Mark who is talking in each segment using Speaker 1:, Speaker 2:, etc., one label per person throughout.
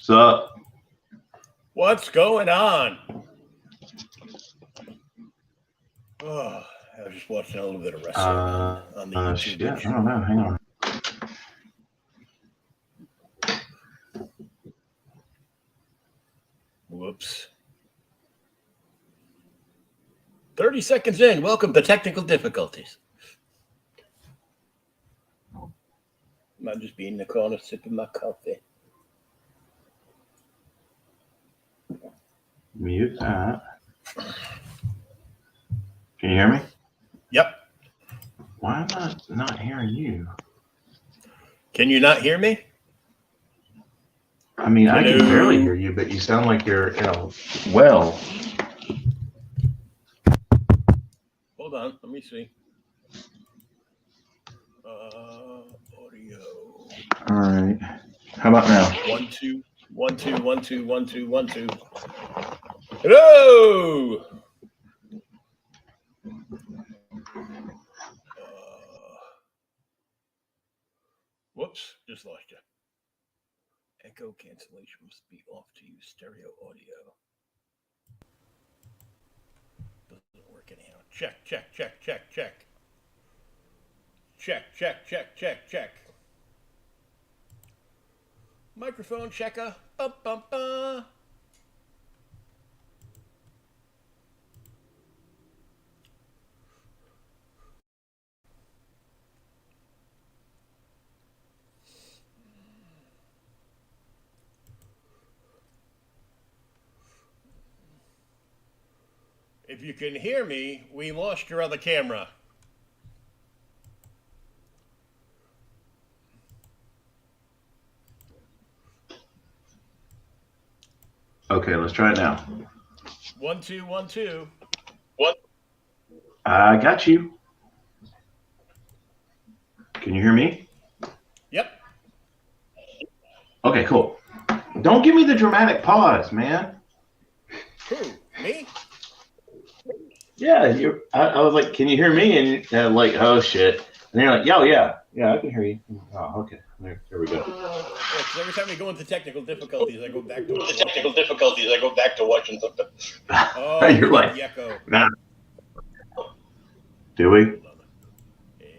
Speaker 1: So,
Speaker 2: what's going on? Oh, I was just watching a little bit of wrestling on the YouTube.
Speaker 1: Shit, I don't know. Hang on.
Speaker 2: Whoops. 30 seconds in. Welcome to technical difficulties. I'm just being in the corner sipping my coffee.
Speaker 1: Mute that. Can you hear me?
Speaker 2: Yep.
Speaker 1: Why am I not hearing you?
Speaker 2: Can you not hear me?
Speaker 1: I mean, I can barely hear you, but you sound like you're in a well.
Speaker 2: Hold on. Let me see. Audio.
Speaker 1: All right. How about now?
Speaker 2: 1 2 1 2 1 2 1 2 1 2. Hello. Whoops, just lost you. Echo cancellation must be off to use stereo audio. Doesn't work anyhow. Check. Microphone checker. If you can hear me, we lost your other camera.
Speaker 1: Okay, let's try it now.
Speaker 2: 1 2 1 2.
Speaker 1: What? I got you. Can you hear me?
Speaker 2: Yep.
Speaker 1: Okay, cool. Don't give me the dramatic pause, man.
Speaker 2: Who? Me?
Speaker 1: Yeah, I was like, can you hear me? And like, oh shit. And you're like, yeah, I can hear you. Oh, okay. There we go.
Speaker 2: Yeah, because every time we go into technical difficulties, I go back to watching something. Oh,
Speaker 1: you're like,
Speaker 2: echo.
Speaker 1: Nah. Do we?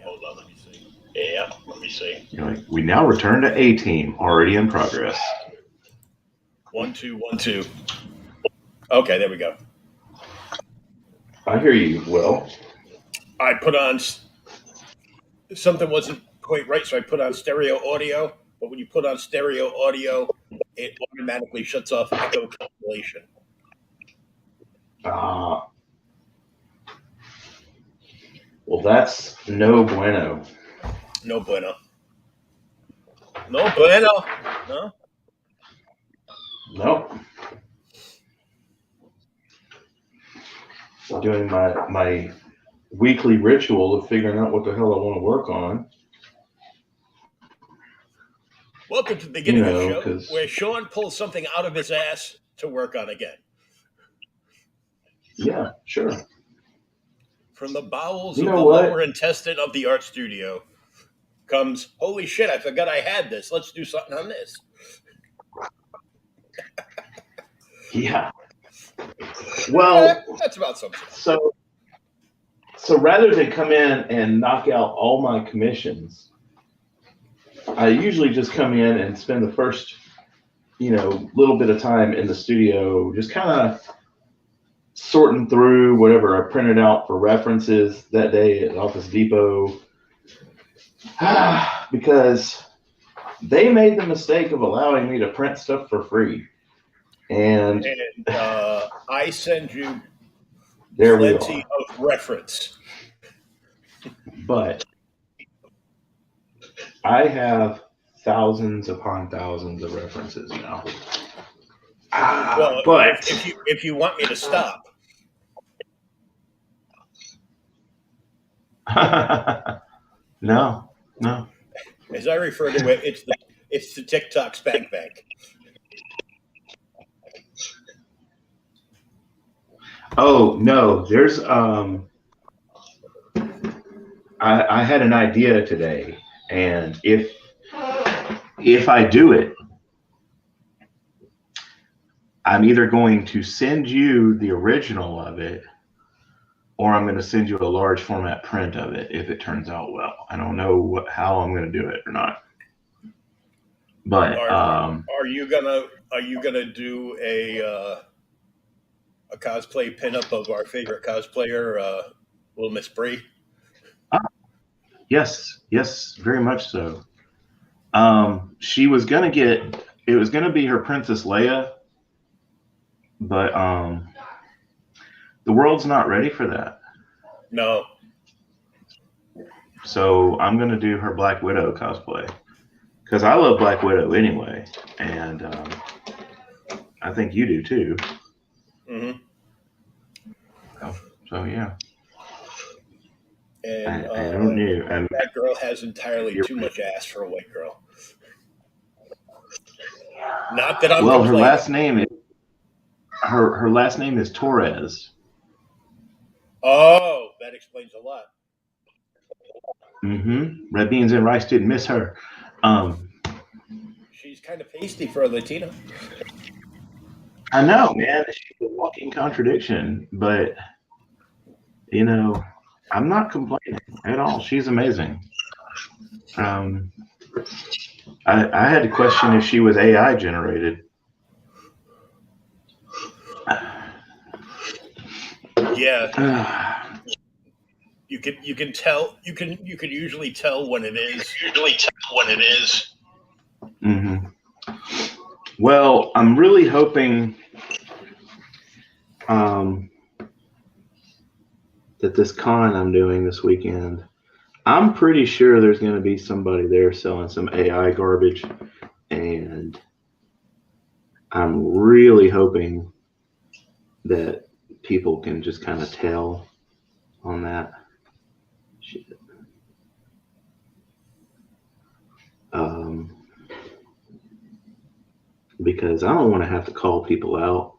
Speaker 2: Hold on, let me see. Yeah, let me see.
Speaker 1: You're like, we now return to A team, already in progress.
Speaker 2: 1 2 1 2. Okay, there we go.
Speaker 1: I hear you, Will.
Speaker 2: I put on something wasn't quite right, so I put on stereo audio. But when you put on stereo audio, it automatically shuts off echo cancellation.
Speaker 1: Well, that's no bueno.
Speaker 2: No bueno. No bueno. No.
Speaker 1: Nope. Doing my weekly ritual of figuring out what the hell I want to work on.
Speaker 2: Welcome to the beginning of the show, where Shawn pulls something out of his ass to work on again.
Speaker 1: Yeah, sure.
Speaker 2: From the bowels of the lower intestine of the art studio comes, holy shit, I forgot I had this. Let's do something on this.
Speaker 1: Yeah. Well,
Speaker 2: that's about something.
Speaker 1: So rather than come in and knock out all my commissions, I usually just come in and spend the first, little bit of time in the studio, just kind of sorting through whatever I printed out for references that day at Office Depot, because they made the mistake of allowing me to print stuff for free. And
Speaker 2: I send you
Speaker 1: there
Speaker 2: plenty of reference.
Speaker 1: But I have thousands upon thousands of references now.
Speaker 2: Well, but if you want me to stop.
Speaker 1: No.
Speaker 2: As I refer to it, it's the TikTok spank bank.
Speaker 1: Oh no, there's I had an idea today, and if I do it, I'm either going to send you the original of it, or I'm going to send you a large format print of it if it turns out well. I don't know how I'm going to do it or not. But
Speaker 2: are you gonna do a cosplay pinup of our favorite cosplayer, Little Miss Brie?
Speaker 1: yes, very much so. She was gonna get, it was gonna be her Princess Leia, but the world's not ready for that.
Speaker 2: No.
Speaker 1: So I'm gonna do her Black Widow cosplay because I love Black Widow anyway, and I think you do too.
Speaker 2: Mm-hmm.
Speaker 1: So yeah.
Speaker 2: And
Speaker 1: I don't know.
Speaker 2: that girl has entirely too much ass for a white girl. Not that I'm complaining.
Speaker 1: Her last name is her last name is Torres.
Speaker 2: Oh, that explains a lot.
Speaker 1: Mm-hmm. Red beans and rice didn't miss her.
Speaker 2: She's kind of pasty for a Latina.
Speaker 1: I know, man. She's a walking contradiction, but you know, I'm not complaining at all. She's amazing. I had to question if she was AI generated.
Speaker 2: Yeah. You can tell. You can usually tell when it is.
Speaker 1: Mm-hmm. Well, I'm really hoping that this con I'm doing this weekend, I'm pretty sure there's going to be somebody there selling some AI garbage, and I'm really hoping that people can just kind of tell on that. Shit. Because I don't want to have to call people out.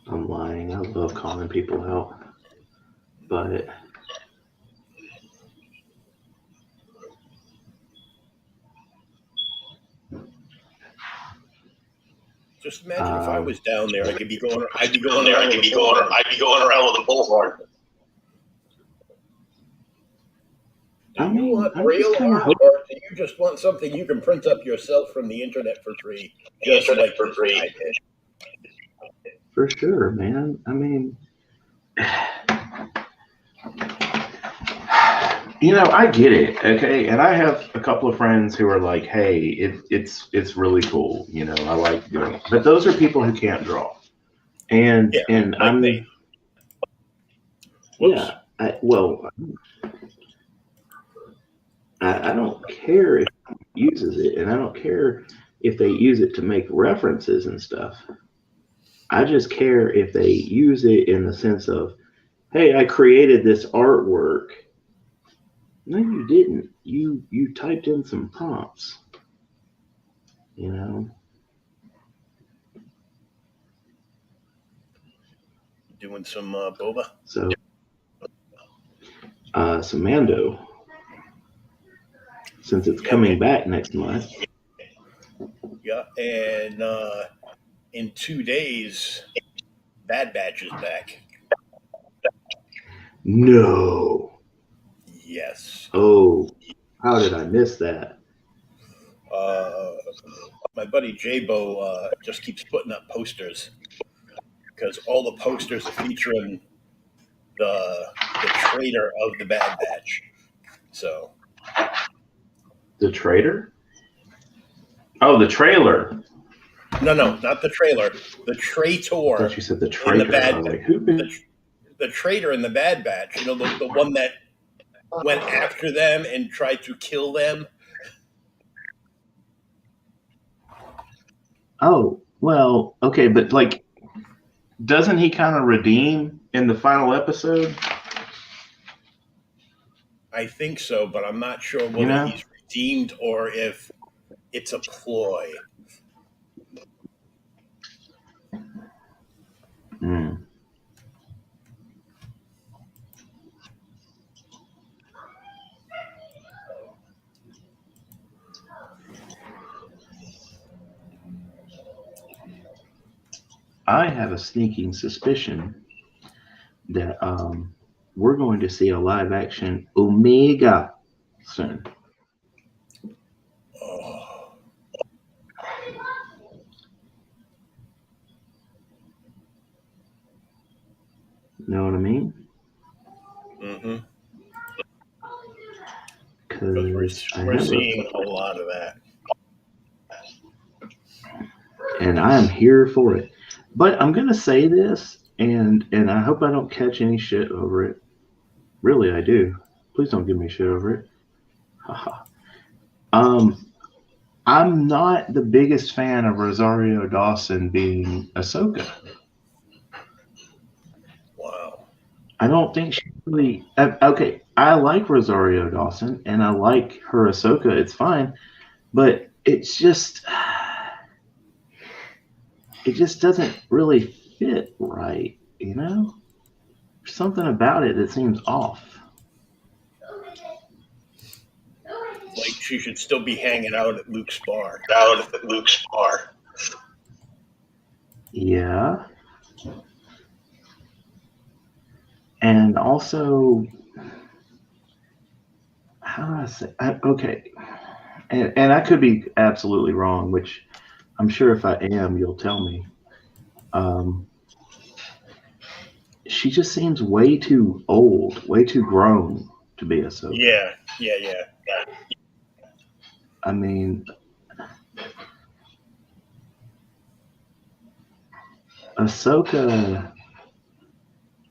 Speaker 1: I'm lying. I love calling people out. But
Speaker 2: just imagine if I was down there, I'd be going around with a bullhorn. Do you want real art, or do you just want something you can print up yourself from the internet for free? Just like for free.
Speaker 1: For sure, man. I mean, you know, I get it, okay? And I have a couple of friends who are like, hey, it's really cool, you know, I like doing it. But those are people who can't draw. And
Speaker 2: yeah,
Speaker 1: and
Speaker 2: like
Speaker 1: I'm
Speaker 2: me.
Speaker 1: Whoops. I don't care if he uses it, and I don't care if they use it to make references and stuff. I just care if they use it in the sense of, hey, I created this artwork. No, you didn't. You typed in some prompts. You know?
Speaker 2: Doing some boba.
Speaker 1: So some Mando. Since it's coming back next month.
Speaker 2: Yeah, and in 2 days, Bad Batch is back.
Speaker 1: No.
Speaker 2: Yes.
Speaker 1: Oh, how did I miss that?
Speaker 2: My buddy J-Bo just keeps putting up posters because all the posters are featuring the traitor of the Bad Batch. So.
Speaker 1: The traitor? Oh, the trailer.
Speaker 2: No, not the trailer. The traitor.
Speaker 1: I thought you said the traitor.
Speaker 2: In the Bad
Speaker 1: I was like, who?
Speaker 2: The traitor in the Bad Batch. You know, the one that went after them and tried to kill them.
Speaker 1: Oh, well, okay, but like, doesn't he kind of redeem in the final episode?
Speaker 2: I think so, but I'm not sure whether he's redeemed or if it's a ploy.
Speaker 1: Mm. have a sneaking suspicion that we're going to see a live action Omega soon.
Speaker 2: Oh.
Speaker 1: Know what I mean?
Speaker 2: Mm-hmm.
Speaker 1: Because
Speaker 2: we're seeing a lot of that.
Speaker 1: And I am here for it. But I'm gonna say this, and I hope I don't catch any shit over it. Really, I do. Please don't give me shit over it. Haha. I'm not the biggest fan of Rosario Dawson being Ahsoka.
Speaker 2: Wow.
Speaker 1: I don't think she really. Okay, I like Rosario Dawson, and I like her Ahsoka. It's fine, but it just doesn't really fit right. You know, there's something about it that seems off.
Speaker 2: Like she should still be hanging out at Luke's bar.
Speaker 1: Yeah. And also, how do I say? Okay, and I could be absolutely wrong, which I'm sure if I am, you'll tell me. Um, she just seems way too old, way too grown to be Ahsoka.
Speaker 2: Yeah.
Speaker 1: I mean, Ahsoka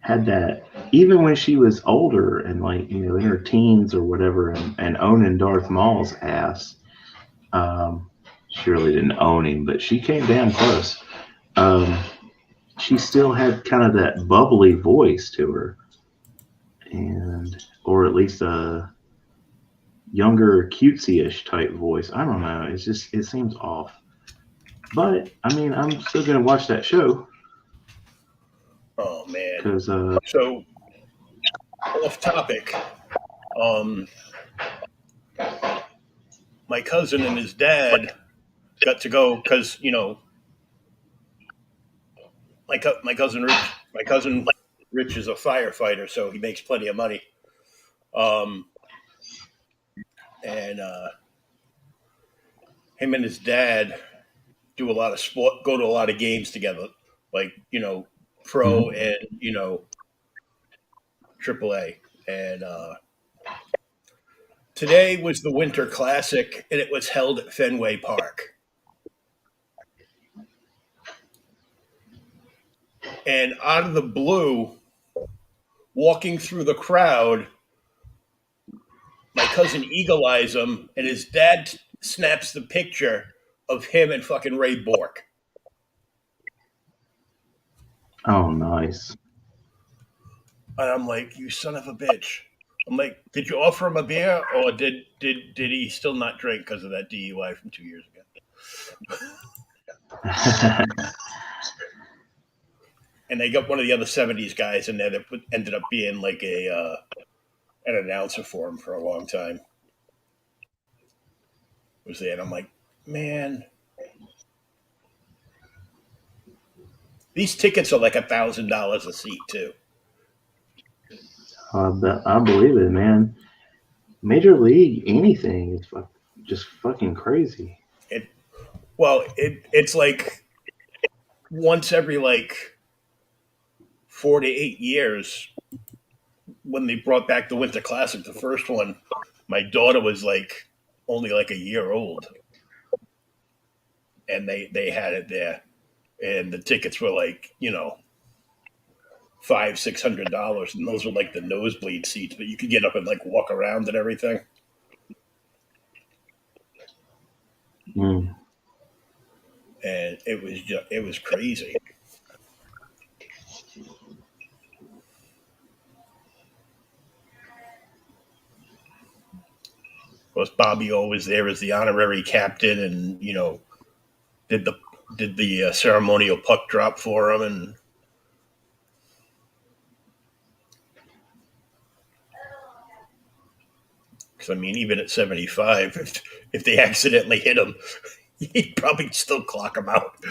Speaker 1: had that even when she was older and like in her teens or whatever, and owning Darth Maul's ass. She really didn't own him, but she came damn close. Um, she still had kind of that bubbly voice to her, and or at least a younger, cutesy-ish type voice. I don't know. It seems off. But I mean, I'm still gonna watch that show
Speaker 2: Oh man.
Speaker 1: because
Speaker 2: So off topic. Um, my cousin and his dad got to go because my cousin Rich is a firefighter, so he makes plenty of money. Um, and him and his dad do a lot of sport, go to a lot of games together, like pro
Speaker 1: mhm.
Speaker 2: and AAA. And today was the Winter Classic, and it was held at Fenway Park. And out of the blue, walking through the crowd, my cousin eagle eyes him, and his dad snaps the picture of him and fucking Ray Bork.
Speaker 1: Oh, nice.
Speaker 2: And I'm like, you son of a bitch. I'm like, did you offer him a beer, or did he still not drink because of that DUI from 2 years ago? And they got one of the other '70s guys in there that ended up being like an announcer for him for a long time. Was there, and I'm like, man, these tickets are like $1,000 a seat too.
Speaker 1: I believe it, man. Major League, anything is just fucking crazy.
Speaker 2: It's like once every like 4 to 8 years when they brought back the Winter Classic, the first one. My daughter was like only like a year old, and they had it there, and the tickets were like $500-600, and those were like the nosebleed seats, but you could get up and like walk around and everything.
Speaker 1: Mm.
Speaker 2: And it was crazy. Of course, Bobby O was there as the honorary captain, and did the ceremonial puck drop for him, and because I mean, even at 75, if they accidentally hit him, he'd probably still clock him out.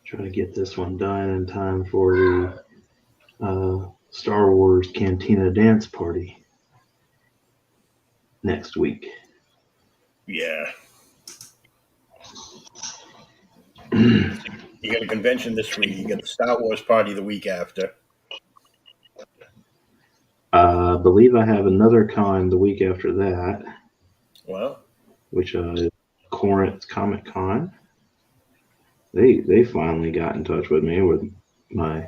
Speaker 1: Try to get this one done in time for the Star Wars Cantina dance party next week.
Speaker 2: Yeah. You got a convention this week. You got the Star Wars party the week after.
Speaker 1: I believe I have another con the week after that.
Speaker 2: Well,
Speaker 1: which is Corinth Comic Con. They finally got in touch with me with my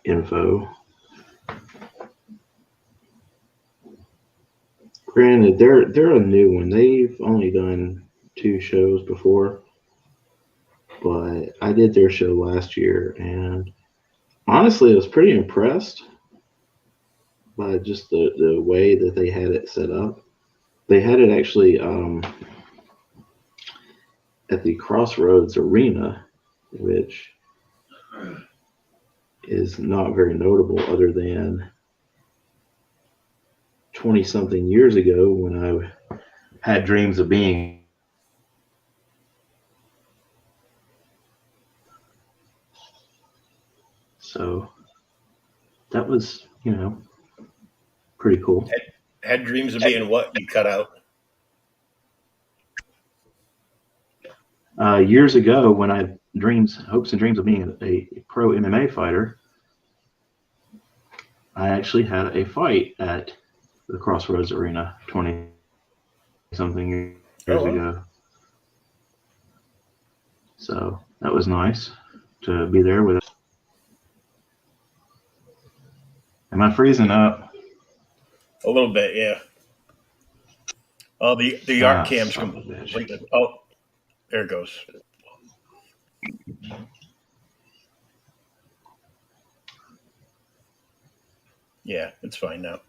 Speaker 1: info. Granted, they're a new one. They've only done 2 shows before, but I did their show last year, and honestly, I was pretty impressed by just the way that they had it set up. They had it actually at the Crossroads Arena, which is not very notable other than 20-something years ago when I had dreams of being. So that was, pretty cool.
Speaker 2: Had dreams of being what? You cut out.
Speaker 1: Years ago, when I had hopes and dreams of being a pro MMA fighter, I actually had a fight at the Crossroads Arena 20-something years ago. So that was nice to be there with it. Am I freezing up?
Speaker 2: A little bit, yeah. Oh, the art cam's completely. Oh, there it goes. Yeah, it's fine now.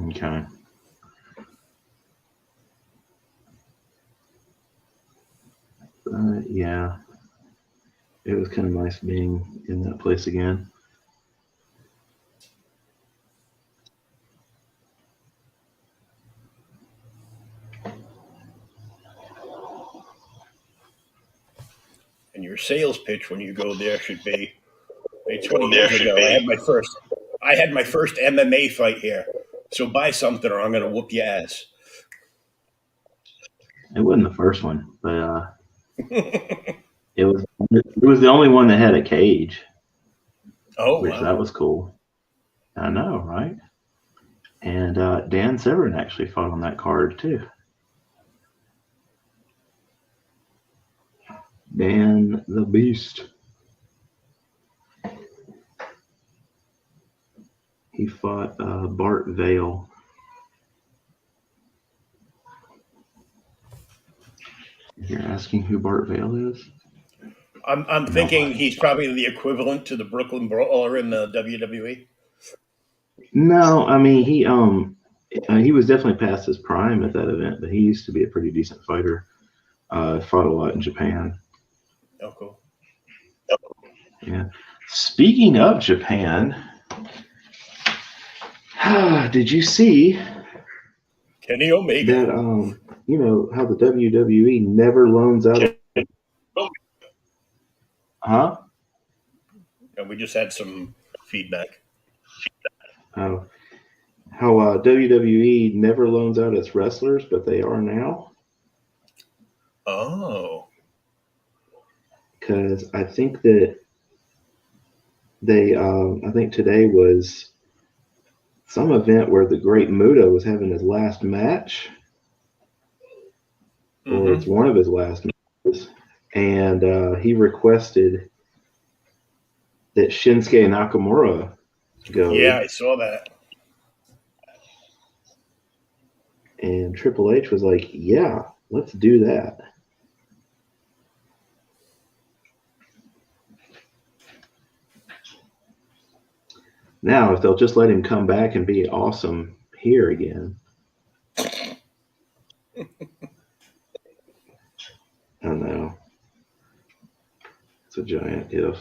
Speaker 1: Okay. Yeah, it was kind of nice being in that place again.
Speaker 2: And your sales pitch when you go there should be, 20 years ago, I had my first MMA fight here. So buy something or I'm going to whoop your ass.
Speaker 1: It wasn't the first one, but it was the only one that had a cage.
Speaker 2: Oh,
Speaker 1: which
Speaker 2: wow.
Speaker 1: That was cool. I know, right? And Dan Severn actually fought on that card too. Dan the Beast. He fought Bart Vale. You're asking who Bart Vale is?
Speaker 2: I'm thinking he's probably the equivalent to the Brooklyn Brawler in the WWE.
Speaker 1: No, I mean he was definitely past his prime at that event, but he used to be a pretty decent fighter. Fought a lot in Japan.
Speaker 2: Oh, cool.
Speaker 1: Yeah. Speaking of Japan, did you see
Speaker 2: Kenny Omega?
Speaker 1: that how the WWE never loans out? Huh?
Speaker 2: And we just had some feedback.
Speaker 1: Oh, how WWE never loans out its wrestlers, but they are now.
Speaker 2: Oh.
Speaker 1: Because I think that I think today was some event where the Great Muta was having his last match, or it's one of his last matches, and he requested that Shinsuke Nakamura go.
Speaker 2: Yeah, I saw that.
Speaker 1: And Triple H was like, yeah, let's do that. Now, if they'll just let him come back and be awesome here again. I know. It's a giant if.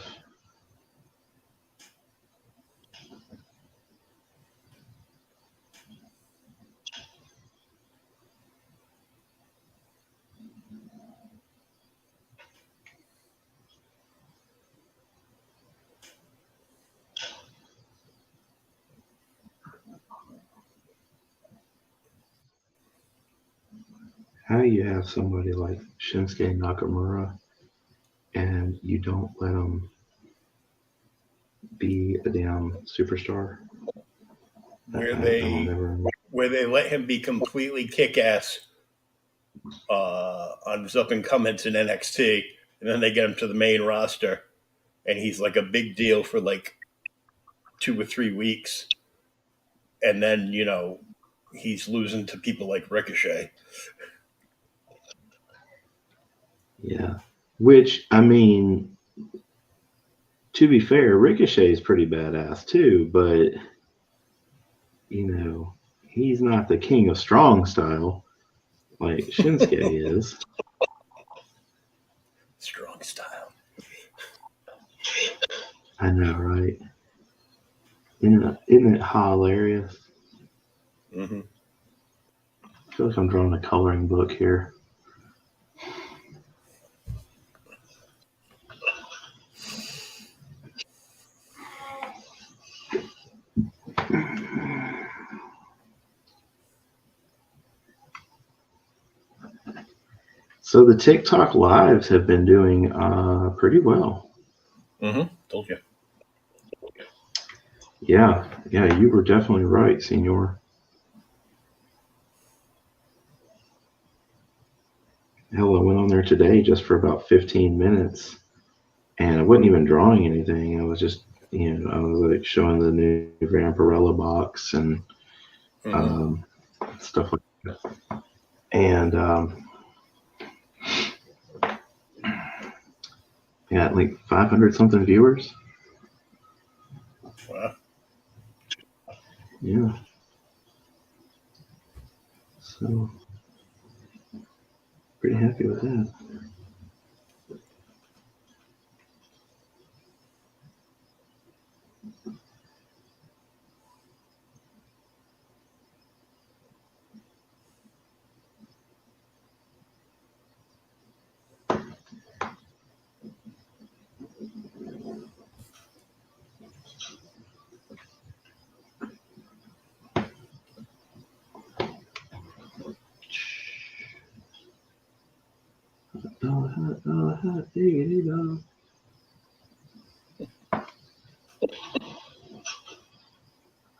Speaker 1: How do you have somebody like Shinsuke Nakamura and you don't let him be a damn superstar?
Speaker 2: Where they let him be completely kick-ass on his up-and-comings in NXT, and then they get him to the main roster, and he's like a big deal for like 2 or 3 weeks, and then he's losing to people like Ricochet.
Speaker 1: Yeah, which I mean, to be fair, Ricochet is pretty badass too, but he's not the king of strong style like Shinsuke is.
Speaker 2: Strong style.
Speaker 1: I know, right? Isn't it hilarious?
Speaker 2: Mm-hmm.
Speaker 1: I feel like I'm drawing a coloring book here. So the TikTok lives have been doing pretty well.
Speaker 2: Mm-hmm. Told you.
Speaker 1: Yeah, you were definitely right, Senor. Hell, I went on there today just for about 15 minutes, and I wasn't even drawing anything. I was just, I was like showing the new Vampirella box and stuff like that. And yeah, like 500 something viewers.
Speaker 2: Wow.
Speaker 1: Yeah. So, pretty happy with that. Diggity dog. I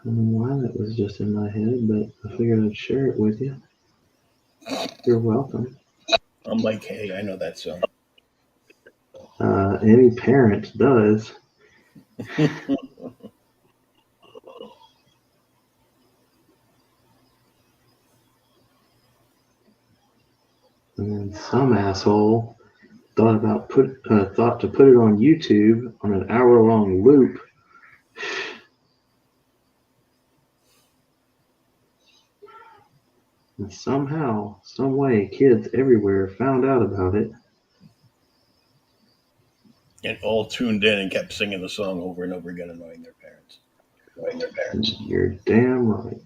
Speaker 1: don't know why that was just in my head, but I figured I'd share it with you. You're welcome.
Speaker 2: I'm like, hey, I know that song.
Speaker 1: Any parent does. And then some asshole thought to put it on YouTube on an hour-long loop. And somehow, some way, kids everywhere found out about it.
Speaker 2: And all tuned in and kept singing the song over and over again, annoying their parents.
Speaker 1: You're damn right.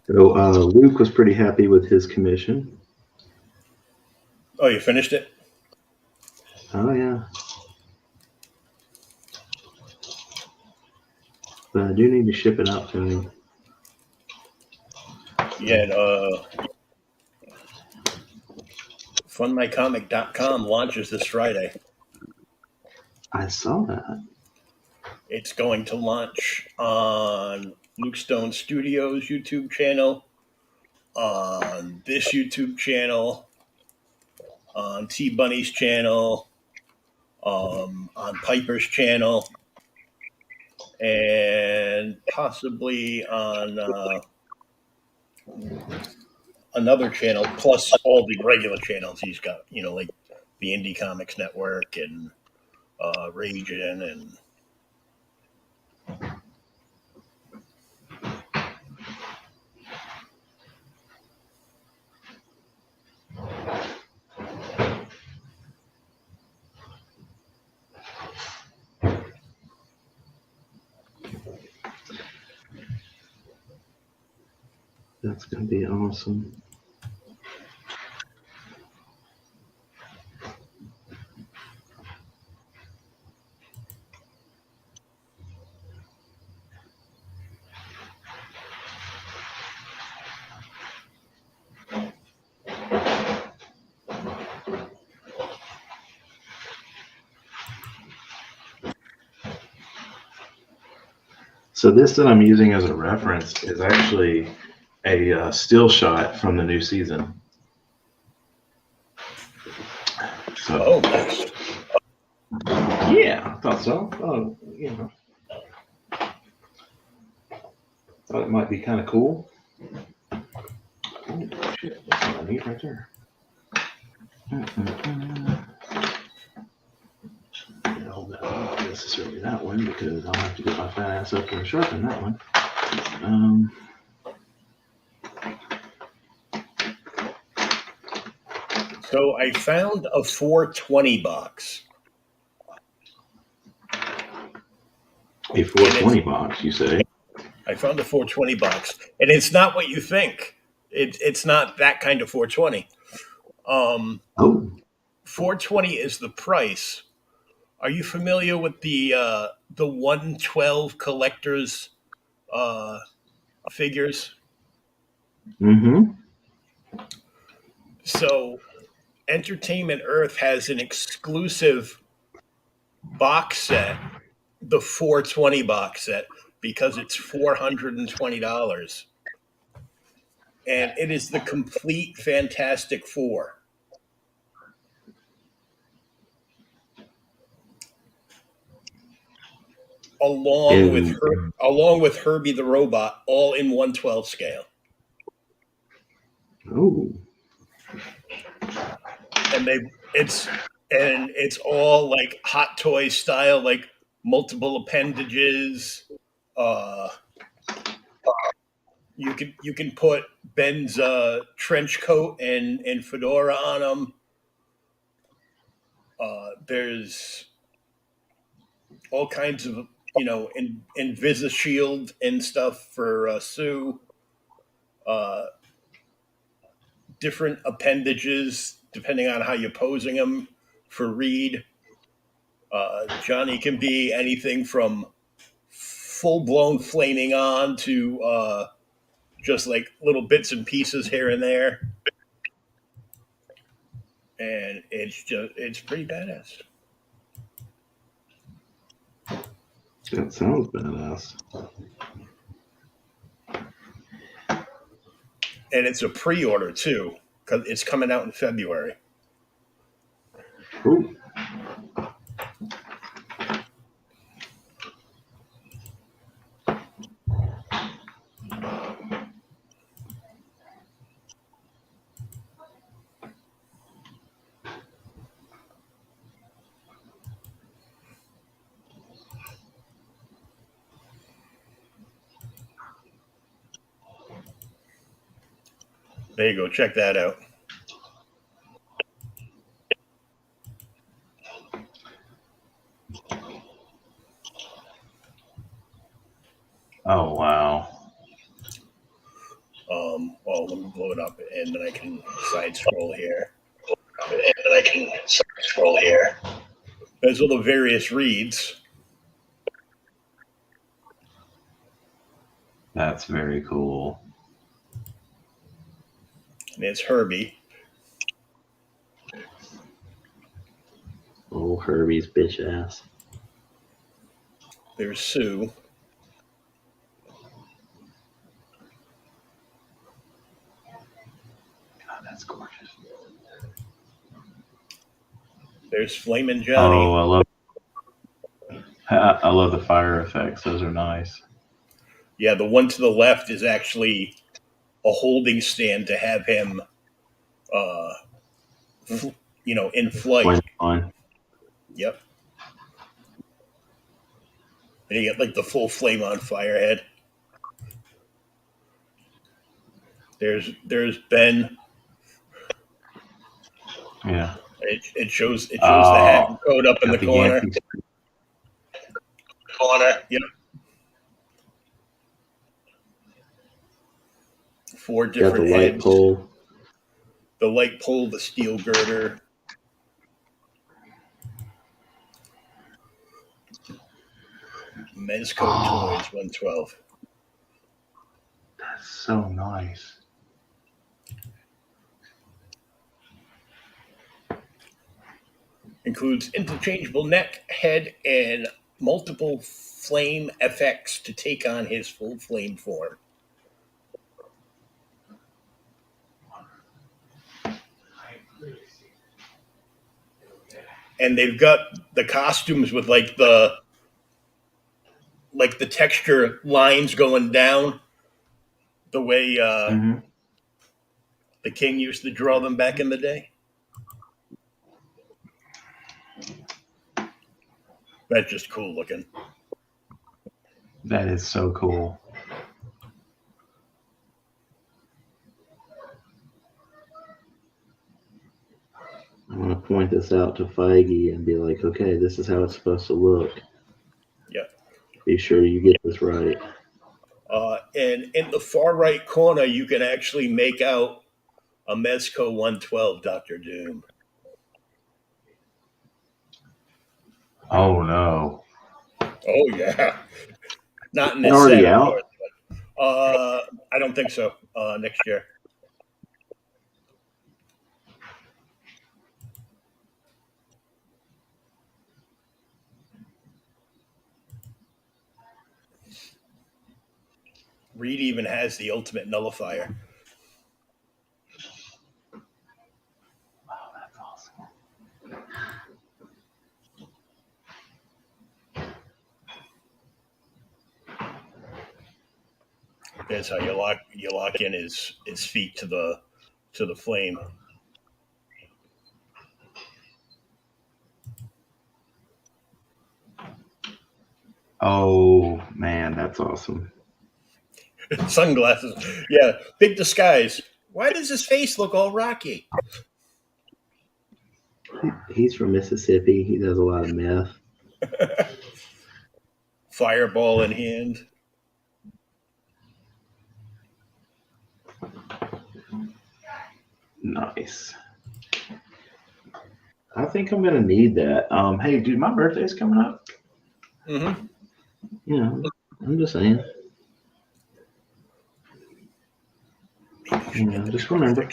Speaker 1: So Luke was pretty happy with his commission.
Speaker 2: Oh, you finished it?
Speaker 1: Oh, yeah. But I do need to ship it out to him.
Speaker 2: Yeah, funmycomic.com launches this Friday.
Speaker 1: I saw that.
Speaker 2: It's going to launch on Luke Stone Studios YouTube channel, on this YouTube channel, on T Bunny's channel, on Piper's channel, and possibly on another channel, plus all the regular channels he's got, like the Indie Comics Network and Ragin' and
Speaker 1: That's going to be awesome. So this that I'm using as a reference is actually a still shot from the new season. So,
Speaker 2: oh, nice.
Speaker 1: Yeah, I thought so. Thought it might be kind of cool. Oh, shit, that's what I need right there. Hold that one, not necessarily that one, because I'll have to get my fat ass up there and sharpen that one.
Speaker 2: So I found a 420 box.
Speaker 1: A 420 box, you say?
Speaker 2: I found a 420 box, and it's not what you think. It's not that kind of 420. 420 is the price. Are you familiar with the 112 collectors figures?
Speaker 1: Mm-hmm.
Speaker 2: So Entertainment Earth has an exclusive box set, the 420 box set, because it's $420. And it is the complete Fantastic Four. Along with Herbie the Robot, all in 112 scale.
Speaker 1: Oh.
Speaker 2: And it's all like Hot Toy style, like multiple appendages. You can put Ben's trench coat and fedora on them. There's all kinds of Invisishield and stuff for Sue. Different appendages depending on how you're posing them for Reed. Johnny can be anything from full blown flaming on to just like little bits and pieces here and there. And it's pretty badass.
Speaker 1: That sounds badass.
Speaker 2: And it's a pre-order too, because it's coming out in February.
Speaker 1: Ooh.
Speaker 2: There you go. Check that out.
Speaker 1: Oh, wow.
Speaker 2: Well, let me blow it up, and then I can side scroll here. There's all the various reads.
Speaker 1: That's very cool.
Speaker 2: And it's Herbie.
Speaker 1: Oh, Herbie's bitch ass.
Speaker 2: There's Sue.
Speaker 1: God, that's gorgeous.
Speaker 2: There's Flamin' Johnny.
Speaker 1: Oh, I love the fire effects. Those are nice.
Speaker 2: Yeah, the one to the left is actually a holding stand to have him, uh, in flight.
Speaker 1: Flame on.
Speaker 2: Yep. And you get like the full flame on fire head. There's Ben.
Speaker 1: Yeah.
Speaker 2: It shows the hat and
Speaker 1: Oh,
Speaker 2: coat up in the
Speaker 1: got the
Speaker 2: corner.
Speaker 1: Yankees.
Speaker 2: Yep. Four
Speaker 1: Got the
Speaker 2: different
Speaker 1: light
Speaker 2: heads.
Speaker 1: pole.
Speaker 2: The light pole, the steel girder. Mezco Toys 112.
Speaker 1: That's so nice.
Speaker 2: Includes interchangeable neck, head, and multiple flame effects to take on his full flame form. And they've got the costumes with like the texture lines going down the way the king used to draw them back in the day. That's just cool looking.
Speaker 1: That is so cool. I'm going to point this out to Feige and be like, okay, this is how it's supposed to look.
Speaker 2: Yeah.
Speaker 1: Be sure you get this right.
Speaker 2: And in the far right corner, you can actually make out a Mezco 112 Doctor Doom.
Speaker 1: Oh, no.
Speaker 2: Oh, yeah. Not in this
Speaker 1: already
Speaker 2: set, of
Speaker 1: out?
Speaker 2: course. But, I don't think so. Next year. Reed even has the ultimate nullifier.
Speaker 1: Oh, that's awesome.
Speaker 2: That's how you lock in his feet to the flame.
Speaker 1: Oh, man, that's awesome.
Speaker 2: Sunglasses. Yeah, big disguise. Why does his face look all rocky?
Speaker 1: He's from Mississippi. He does a lot of meth.
Speaker 2: Fireball in hand.
Speaker 1: Nice. I think I'm gonna need that. Hey, dude, my birthday's coming up.
Speaker 2: Mm-hmm.
Speaker 1: You know, I'm just saying. You know, just remember.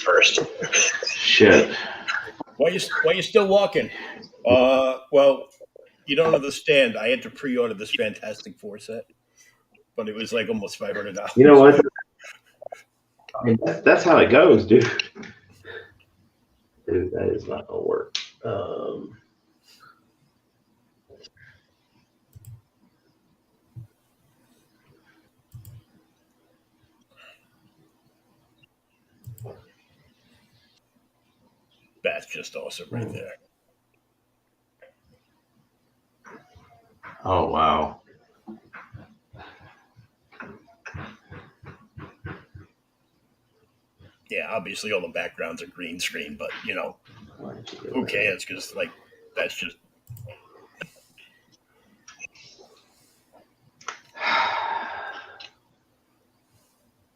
Speaker 2: First.
Speaker 1: Shit.
Speaker 2: Why you still walking? Well, you don't understand. I had to pre-order this Fantastic Four set, but it was like almost $500.
Speaker 1: You know what? I mean, that's how it goes, dude. Dude, that is not gonna work.
Speaker 2: That's just awesome right there.
Speaker 1: Oh wow.
Speaker 2: Yeah, obviously all the backgrounds are green screen, but who cares? Because that's just.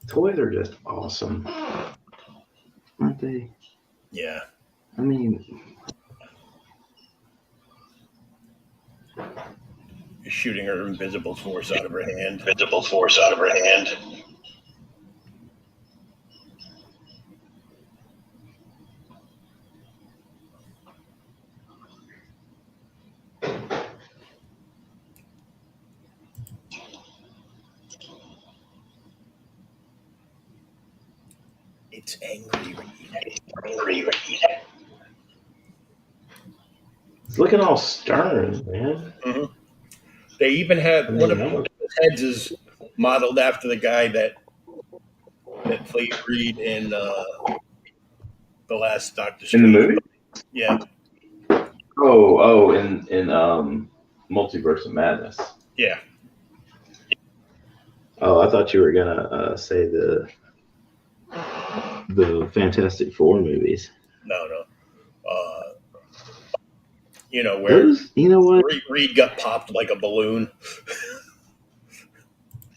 Speaker 1: Toys are just awesome, aren't they?
Speaker 2: Yeah.
Speaker 1: I mean,
Speaker 2: Shooting her invisible force out of her hand. It's angry Reed.
Speaker 1: It's looking all stern, man.
Speaker 2: Hmm. They even
Speaker 1: I
Speaker 2: have one
Speaker 1: mean,
Speaker 2: of
Speaker 1: I'm
Speaker 2: his heads is modeled after the guy that played Reed in the last Doctor
Speaker 1: in the
Speaker 2: Strange.
Speaker 1: movie.
Speaker 2: Yeah,
Speaker 1: In Multiverse of Madness.
Speaker 2: yeah.
Speaker 1: Oh, I thought you were gonna say the Fantastic Four movies.
Speaker 2: No, no. Where
Speaker 1: Those, you know what?
Speaker 2: Reed got popped like a balloon.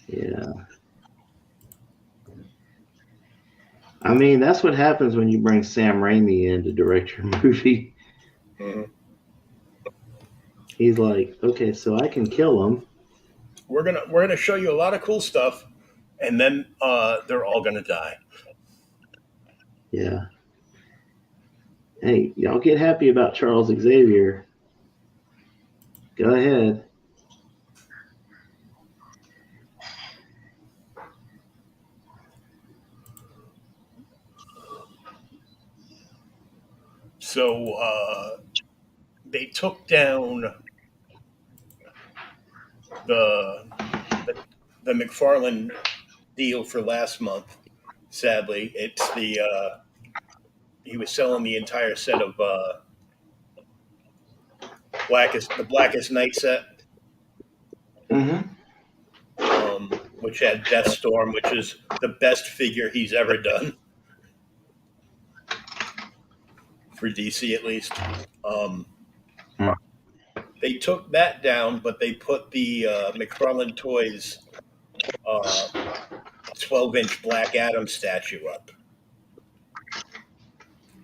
Speaker 1: Yeah. I mean, that's what happens when you bring Sam Raimi in to direct your movie.
Speaker 2: Hmm.
Speaker 1: He's like, okay, so I can kill him.
Speaker 2: We're gonna show you a lot of cool stuff, and then they're all gonna die.
Speaker 1: Yeah. Hey, y'all get happy about Charles Xavier. Go ahead.
Speaker 2: So they took down the the, the McFarlane deal for last month. Sadly, it's he was selling the entire set of the Blackest Night set,
Speaker 1: Mm-hmm.
Speaker 2: which had Deathstorm, which is the best figure he's ever done for DC at least. Um, they took that down, but they put the McFarlane Toys uh, 12-inch Black Adam statue up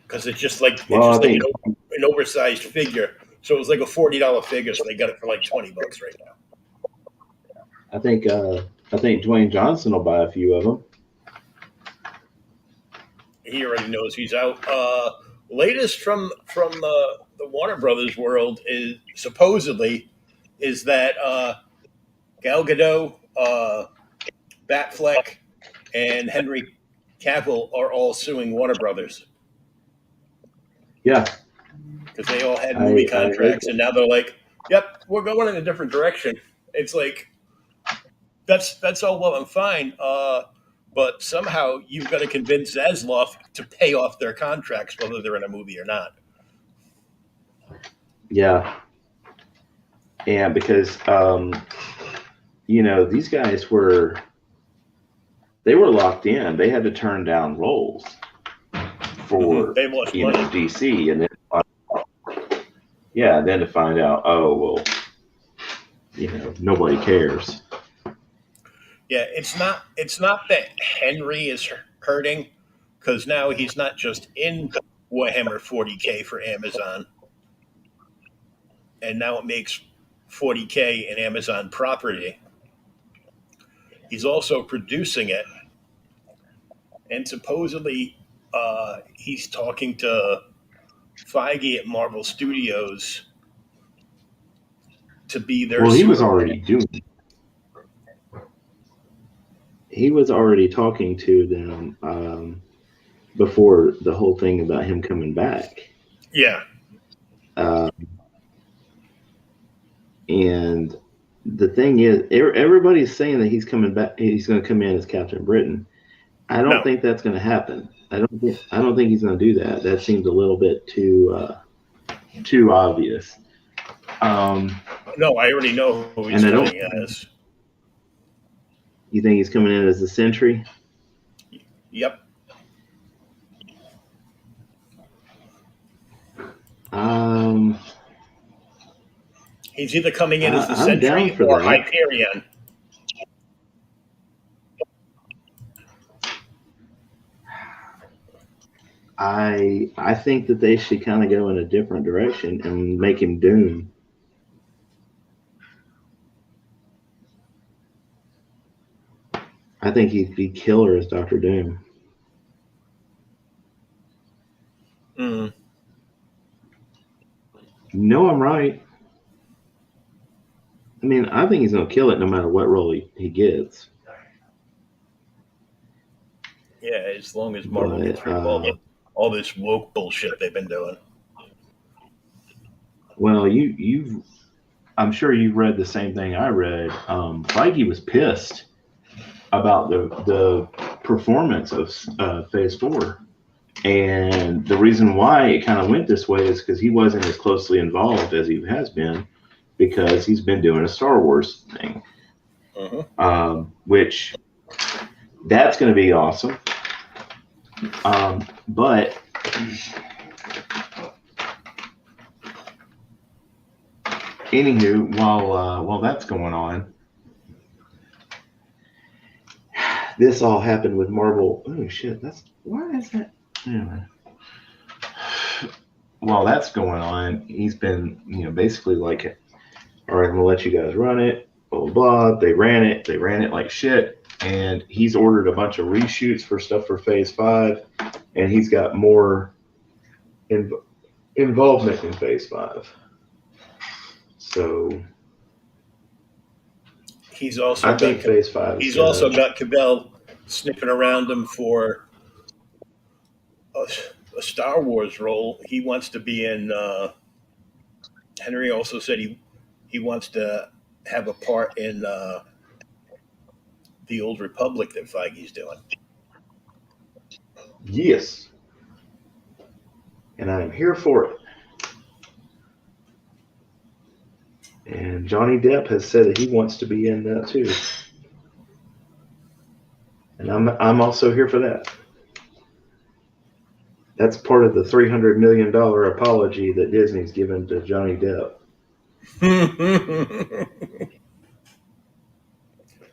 Speaker 2: because it's
Speaker 1: Well, I
Speaker 2: just like
Speaker 1: think
Speaker 2: an oversized figure. So it was like a $40 figure, so they got it for like $20 right now.
Speaker 1: I think I think Dwayne Johnson will buy a few of them.
Speaker 2: He already knows he's out. Latest from the Warner Brothers world is supposedly is that Gal Gadot, Batfleck, and Henry Cavill are all suing Warner Brothers
Speaker 1: Yeah,
Speaker 2: because they all had movie
Speaker 1: I heard
Speaker 2: contracts, and now they're like, "Yep, we're going in a different direction." It's like that's all well and fine, but somehow you've got to convince Zaslav to pay off their contracts, whether they're in a movie or not.
Speaker 1: yeah, and because these guys were locked in. They had to turn down roles
Speaker 2: Mm-hmm.
Speaker 1: for
Speaker 2: They lost money.
Speaker 1: DC, and then then to find out, oh well, nobody cares.
Speaker 2: Yeah, it's not that Henry is hurting because now he's not just in Warhammer 40K for Amazon, and now it makes 40K an Amazon property. He's also producing it, and supposedly he's talking to Feige at Marvel Studios to be their
Speaker 1: Well, he was
Speaker 2: super.
Speaker 1: already doing. He was already talking to them before the whole thing about him coming back.
Speaker 2: Yeah.
Speaker 1: Uh, and the thing is, everybody's saying that he's coming back. He's going to come in as Captain Britain. I don't
Speaker 2: No.
Speaker 1: think that's going to happen. I don't think he's going to do that. That seems a little bit too obvious.
Speaker 2: No, I already know who he's
Speaker 1: And I don't.
Speaker 2: coming as.
Speaker 1: You think he's coming in as the Sentry?
Speaker 2: Yep.
Speaker 1: Um,
Speaker 2: He's either coming in as the
Speaker 1: I'm down
Speaker 2: Sentry
Speaker 1: for
Speaker 2: or
Speaker 1: that.
Speaker 2: Hyperion.
Speaker 1: I think that they should kind of go in a different direction and make him Doom. I think he'd be killer as Doctor Doom.
Speaker 2: Mm.
Speaker 1: No, I'm right. I mean, I think he's going to kill it no matter what role he gets.
Speaker 2: Yeah, as long as Marvel
Speaker 1: But,
Speaker 2: gets rid of all this woke bullshit they've been doing.
Speaker 1: Well, I'm sure you've read the same thing I read. Feige was pissed about the performance of Phase Four, and the reason why it kind of went this way is because he wasn't as closely involved as he has been, because he's been doing a Star Wars thing,
Speaker 2: Uh-huh.
Speaker 1: which that's going to be awesome. But anywho, while that's going on, this all happened with Marvel. Oh shit! That's why is that? Anyway, while that's going on, he's been basically like, all right, I'm gonna let you guys run it. Blah blah blah. They ran it. They ran it like shit. And he's ordered a bunch of reshoots for stuff for Phase Five, and he's got more in, involvement in Phase Five. So
Speaker 2: He's also
Speaker 1: I
Speaker 2: got
Speaker 1: think Phase Five is
Speaker 2: he's
Speaker 1: gonna.
Speaker 2: also got Cavell sniffing around him for a, a Star Wars role. He wants to be in. Henry also said he wants to have a part in the Old Republic that Feige's doing.
Speaker 1: Yes, and I am here for it. And Johnny Depp has said that he wants to be in that too, and I'm also here for that. That's part of the $300 million apology that Disney's given to Johnny Depp.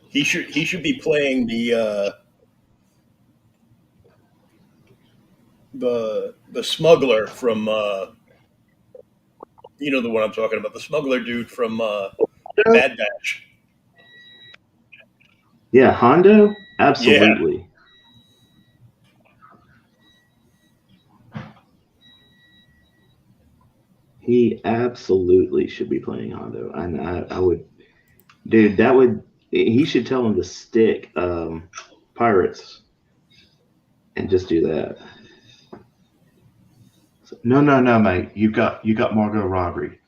Speaker 2: He should be playing the smuggler from the one I'm talking about, the smuggler dude from Bad Batch.
Speaker 1: Yeah, Hondo,
Speaker 2: Yeah,
Speaker 1: absolutely. He absolutely should be playing Hondo, and I would, dude, that would. He should tell him to stick pirates and just do that. So, no, no, no, mate. You got Margot Robbie.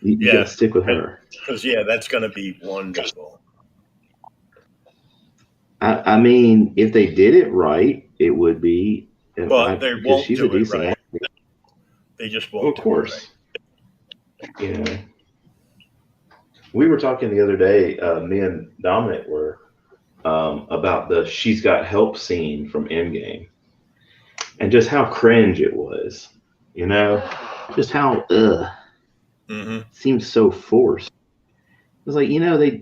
Speaker 1: You got
Speaker 2: yeah,
Speaker 1: to stick with her.
Speaker 2: because yeah, that's gonna be wonderful.
Speaker 1: I mean, if they did it right, it would be.
Speaker 2: But they
Speaker 1: Because
Speaker 2: won't
Speaker 1: she's a
Speaker 2: do it
Speaker 1: decent
Speaker 2: right.
Speaker 1: actor.
Speaker 2: They just
Speaker 1: Well,
Speaker 2: won't
Speaker 1: of
Speaker 2: do it right.
Speaker 1: course. You know, we were talking the other day. Me and Dominic were about the "She's Got Help" scene from Endgame, and just how cringe it was. You know, just how
Speaker 2: Hmm.
Speaker 1: seems so forced. It was like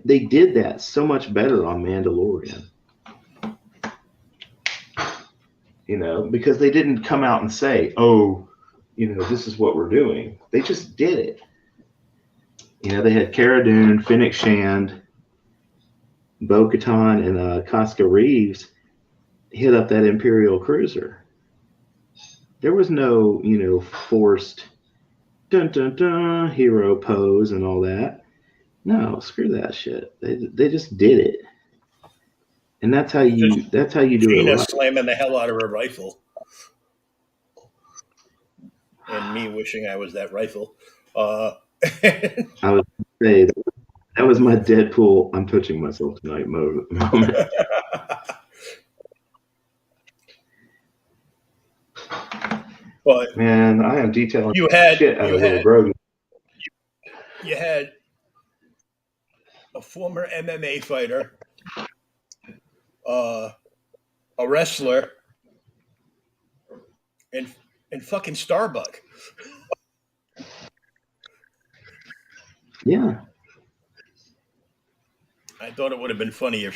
Speaker 1: they did that so much better on Mandalorian. Because they didn't come out and say, "Oh, this is what we're doing." They just did it. They had Cara Dune, Fennec Shand, Bo Katan, and Casca Reeves hit up that Imperial cruiser. There was no, forced dun dun dun hero pose and all that. No, screw that shit. They just did it, and that's how
Speaker 2: Just
Speaker 1: you do it
Speaker 2: Gina
Speaker 1: right.
Speaker 2: slamming the hell out of her rifle, and me wishing I was that rifle. Uh,
Speaker 1: I would say that was my Deadpool. I'm touching myself tonight moment.
Speaker 2: but
Speaker 1: Man, I am detailing
Speaker 2: you had
Speaker 1: shit out
Speaker 2: you
Speaker 1: of little
Speaker 2: had
Speaker 1: Grogu.
Speaker 2: you had a former MMA fighter, uh, a wrestler, and fucking Starbuck.
Speaker 1: Yeah,
Speaker 2: I thought it would have been funny if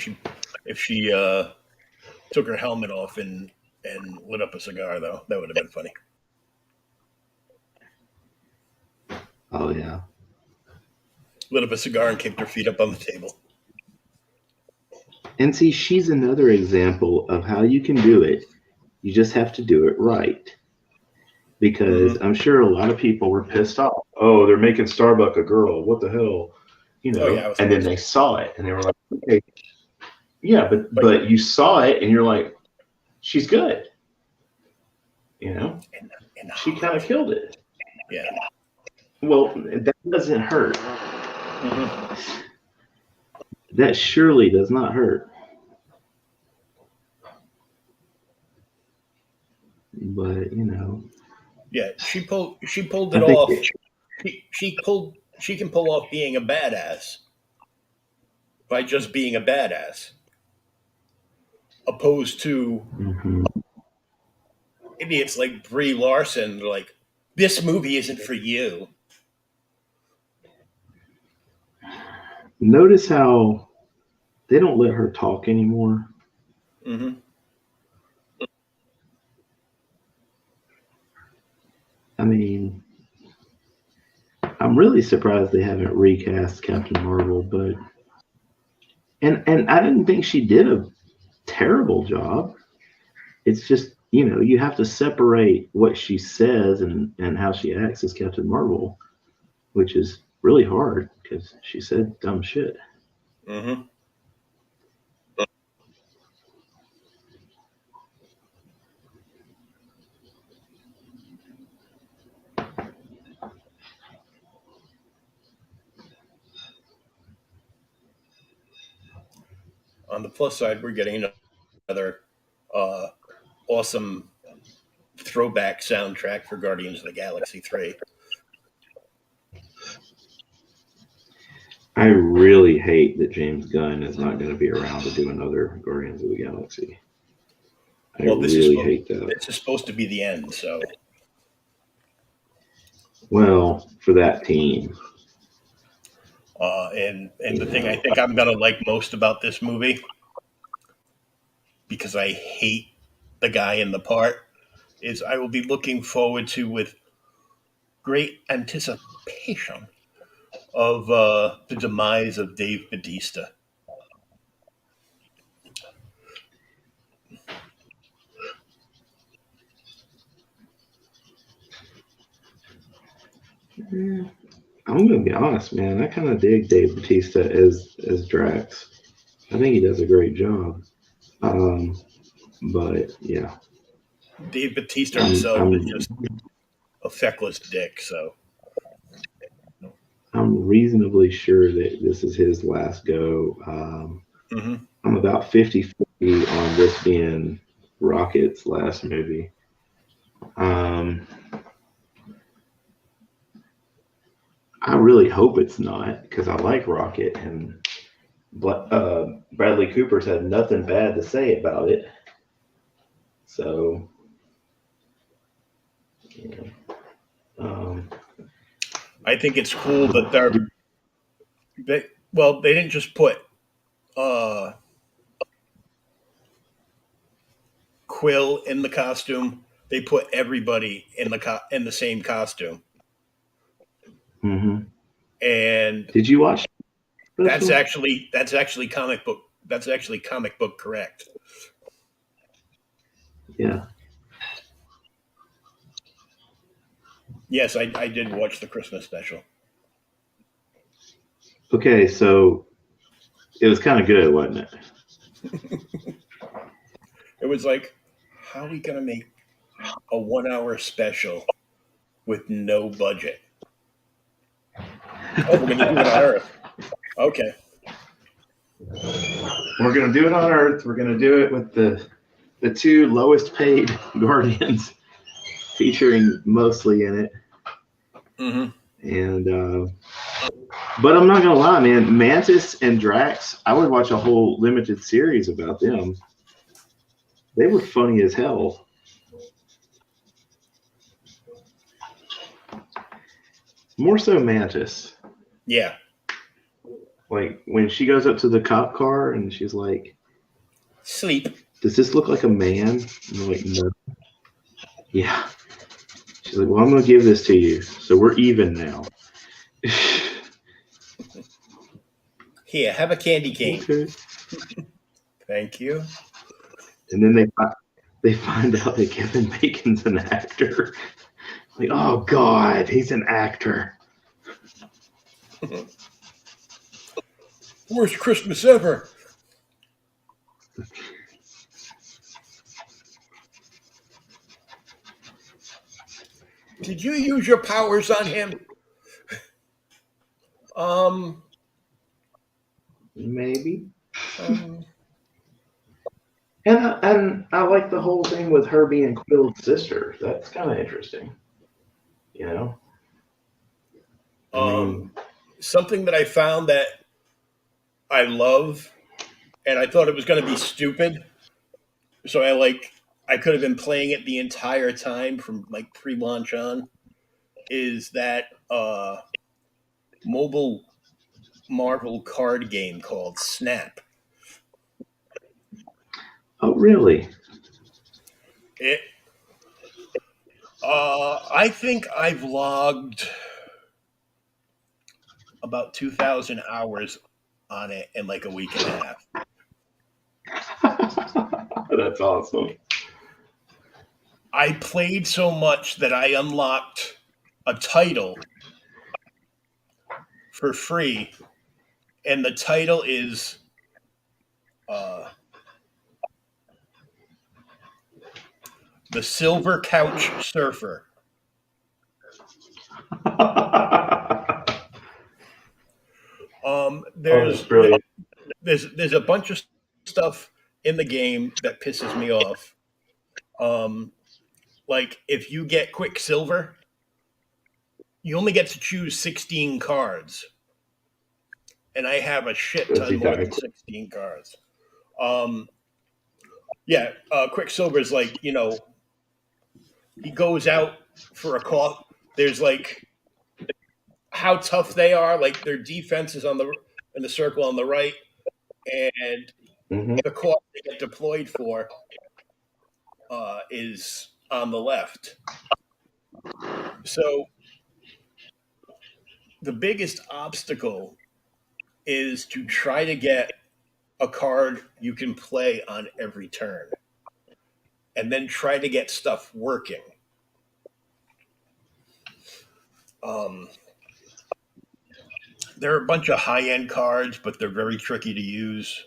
Speaker 2: she took her helmet off and lit up a cigar, though. That would have been funny.
Speaker 1: oh yeah.
Speaker 2: Lit up a cigar and kicked her feet up on the table.
Speaker 1: And see, she's another example of how you can do it. You just have to do it right. Because
Speaker 2: Hmm.
Speaker 1: I'm sure a lot of people were pissed off. Oh, they're making Starbuck a girl. What the hell?
Speaker 2: Oh yeah, I was
Speaker 1: And then
Speaker 2: pissed.
Speaker 1: they saw it and they were like, okay, yeah, but
Speaker 2: But
Speaker 1: you saw it and you're like, she's good. You know,
Speaker 2: in
Speaker 1: she kind of
Speaker 2: Hollywood,
Speaker 1: killed it.
Speaker 2: yeah.
Speaker 1: Well, that doesn't hurt.
Speaker 2: Mm-hmm.
Speaker 1: That surely does not hurt. But
Speaker 2: Yeah, she pulled
Speaker 1: I
Speaker 2: it
Speaker 1: think
Speaker 2: off. She can pull off being a badass by just being a badass, opposed to
Speaker 1: mhm.
Speaker 2: idiots like Brie Larson. Like, this movie isn't for you.
Speaker 1: Notice how they don't let her talk anymore.
Speaker 2: Mm-hmm.
Speaker 1: I mean, I'm really surprised they haven't recast Captain Marvel, but and I didn't think she did a terrible job. It's just, you have to separate what she says and how she acts as Captain Marvel, which is really hard because she said dumb shit.
Speaker 2: Mm-hmm. On the plus side, we're getting another uh, awesome throwback soundtrack for Guardians of the Galaxy 3.
Speaker 1: I really hate that James Gunn is not going to be around to do another Guardians of the Galaxy. I
Speaker 2: Well,
Speaker 1: really hate that.
Speaker 2: this is supposed to be the end, so
Speaker 1: Well, for that team,
Speaker 2: and
Speaker 1: you
Speaker 2: the thing I
Speaker 1: know,
Speaker 2: think I'm gonna like most about this movie, because I hate the guy in the part, is I will be looking forward to with great anticipation of the demise of Dave Bautista.
Speaker 1: I'm going to be honest, man. I kind of dig Dave Bautista as Drax. I think he does a great job. Um, but yeah,
Speaker 2: Dave Bautista
Speaker 1: I'm
Speaker 2: himself is
Speaker 1: I'm
Speaker 2: just a feckless dick. So
Speaker 1: I'm reasonably sure that this is his last go.
Speaker 2: hmm
Speaker 1: I'm about 50-50 on this being Rocket's last movie. Um, I really hope it's not because I like Rocket and Bradley Cooper's had nothing bad to say about it. So, you um,
Speaker 2: I think it's cool that they didn't just put uh, Quill in the costume; they put everybody in in the same costume,
Speaker 1: mhm.
Speaker 2: and
Speaker 1: Did you watch the special?
Speaker 2: that's actually comic book correct.
Speaker 1: Yeah.
Speaker 2: Yes, I did watch the Christmas special.
Speaker 1: Okay, so it was kind of good, wasn't it?
Speaker 2: It was like, how are we gonna make a 1 hour special with no budget? Oh, we're gonna do it on Earth. Okay.
Speaker 1: We're gonna do it on Earth. We're gonna do it with the two lowest paid Guardians featuring mostly in it.
Speaker 2: Mm-hmm.
Speaker 1: And but I'm not gonna lie, man. Mantis and Drax, I would watch a whole limited series about them. They were funny as hell. More so Mantis.
Speaker 2: Yeah.
Speaker 1: Like when she goes up to the cop car and she's like,
Speaker 2: Sleep.
Speaker 1: "Does this look like a man?" And they're like, "No." Yeah. She's like, "Well, I'm gonna give this to you, so we're even now."
Speaker 2: Here, have a candy cane.
Speaker 1: Okay.
Speaker 2: Thank you.
Speaker 1: And then they find out that Kevin Bacon's an actor. Like, oh God, he's an actor.
Speaker 2: Worst Christmas ever. Did you use your powers on him? Um,
Speaker 1: Maybe.
Speaker 2: um,
Speaker 1: And I like the whole thing with her being Quill's sister. That's kind of interesting. You know, I
Speaker 2: um,
Speaker 1: mean,
Speaker 2: something that I found that I love, and I thought it was going to be stupid. So I could have been playing it the entire time from like pre-launch on. Is that mobile Marvel card game called Snap?
Speaker 1: oh really?
Speaker 2: It. I think I've logged about 2,000 hours on it in like a week and a half.
Speaker 1: That's awesome.
Speaker 2: I played so much that I unlocked a title for free, and the title is uh, The Silver Couch Surfer.
Speaker 1: Oh, that's brilliant.
Speaker 2: There's a bunch of stuff in the game that pisses me off. Um, like if you get Quicksilver, you only get to choose 16 cards, and I have a shit
Speaker 1: Was
Speaker 2: ton
Speaker 1: he
Speaker 2: more
Speaker 1: talking?
Speaker 2: than 16 cards. Um, yeah, Quicksilver is like he goes out for a call. There's like how tough they are. Like their defense is in the circle on the right, and
Speaker 1: Hmm.
Speaker 2: the court they get deployed for is on the left. So the biggest obstacle is to try to get a card you can play on every turn, and then try to get stuff working. Um, there are a bunch of high end cards, but they're very tricky to use.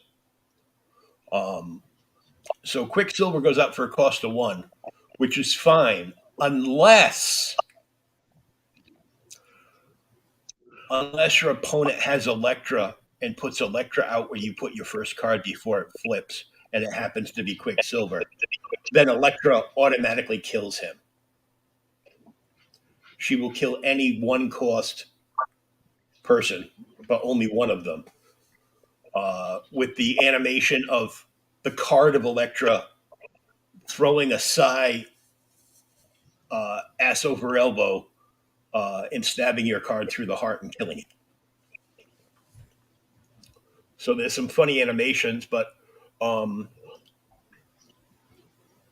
Speaker 2: Um, so Quicksilver goes out for a cost of one, which is fine, unless your opponent has Elektra and puts Elektra out where you put your first card before it flips, and it happens to be Quicksilver. Then Elektra automatically kills him. She will kill any one cost person, but only one of them. With the animation of the card of Elektra throwing a sigh ass over elbow and stabbing your card through the heart and killing it. So there's some funny animations, but um,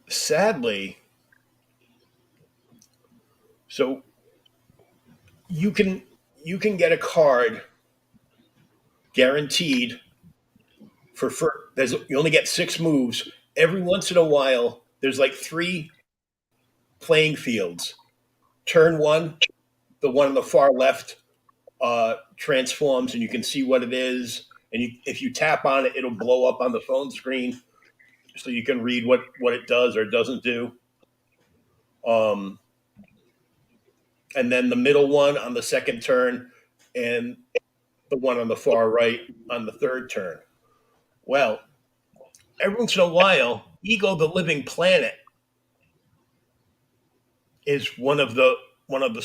Speaker 2: sadly, so you can get a card guaranteed for there's you only get 6 moves. Every once in a while, there's like 3 playing fields. Turn one, the one on the far left transforms, and you can see what it is. And if you tap on it, it'll blow up on the phone screen, so you can read what it does or doesn't do. Um, and then the middle one on the second turn, and the one on the far right on the third turn. Well, every once in a while, Ego the Living Planet is one of the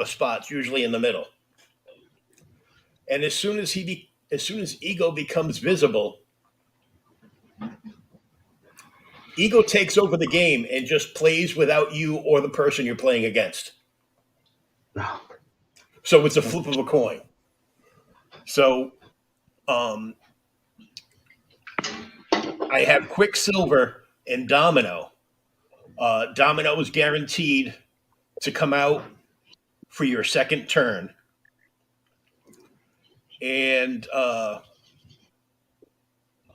Speaker 2: spots, usually in the middle. And as soon as Ego becomes visible, Ego takes over the game and just plays without you or the person you're playing against. So it's a flip of a coin. So um, I have Quicksilver and Domino. Domino is guaranteed to come out for your second turn. And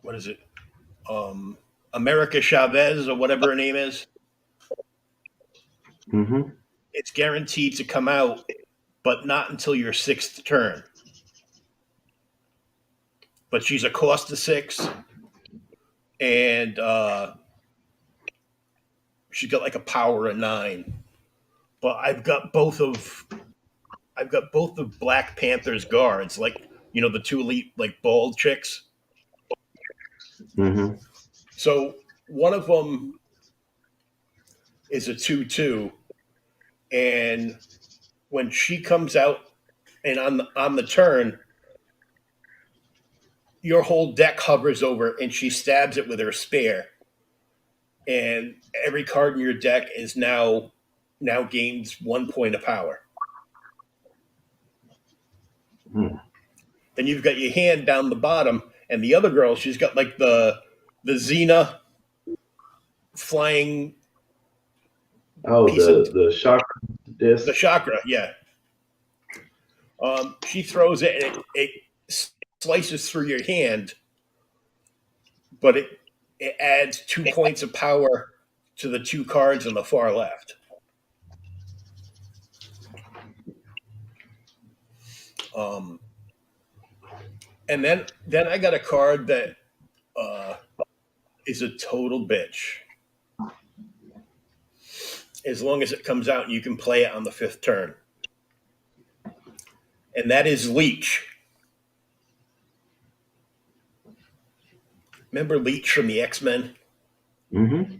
Speaker 2: what is it? America Chavez or whatever her name is.
Speaker 1: Hmm.
Speaker 2: It's guaranteed to come out, but not until your sixth turn. But she's a cost of 6, and she's got like a power of 9. But I've got both the Black Panthers guards, like the two elite like bald chicks.
Speaker 1: Mm-hmm.
Speaker 2: So one of them is a 2/2, and when she comes out and on the turn, your whole deck hovers over and she stabs it with her spear, and every card in your deck is now gains 1 point of power.
Speaker 1: Mm.
Speaker 2: Then you've got your hand down the bottom, and the other girl, she's got like the Xena flying
Speaker 1: Oh,
Speaker 2: piece of
Speaker 1: the chakra
Speaker 2: the
Speaker 1: disc.
Speaker 2: chakra, yeah. She throws it, and it slices through your hand, but it adds 2 points of power to the two cards on the far left. And then I got a card that is a total bitch. As long as it comes out and you can play it on the 5th turn. And that is Leech. Remember Leech from the X-Men?
Speaker 1: Mm-hmm.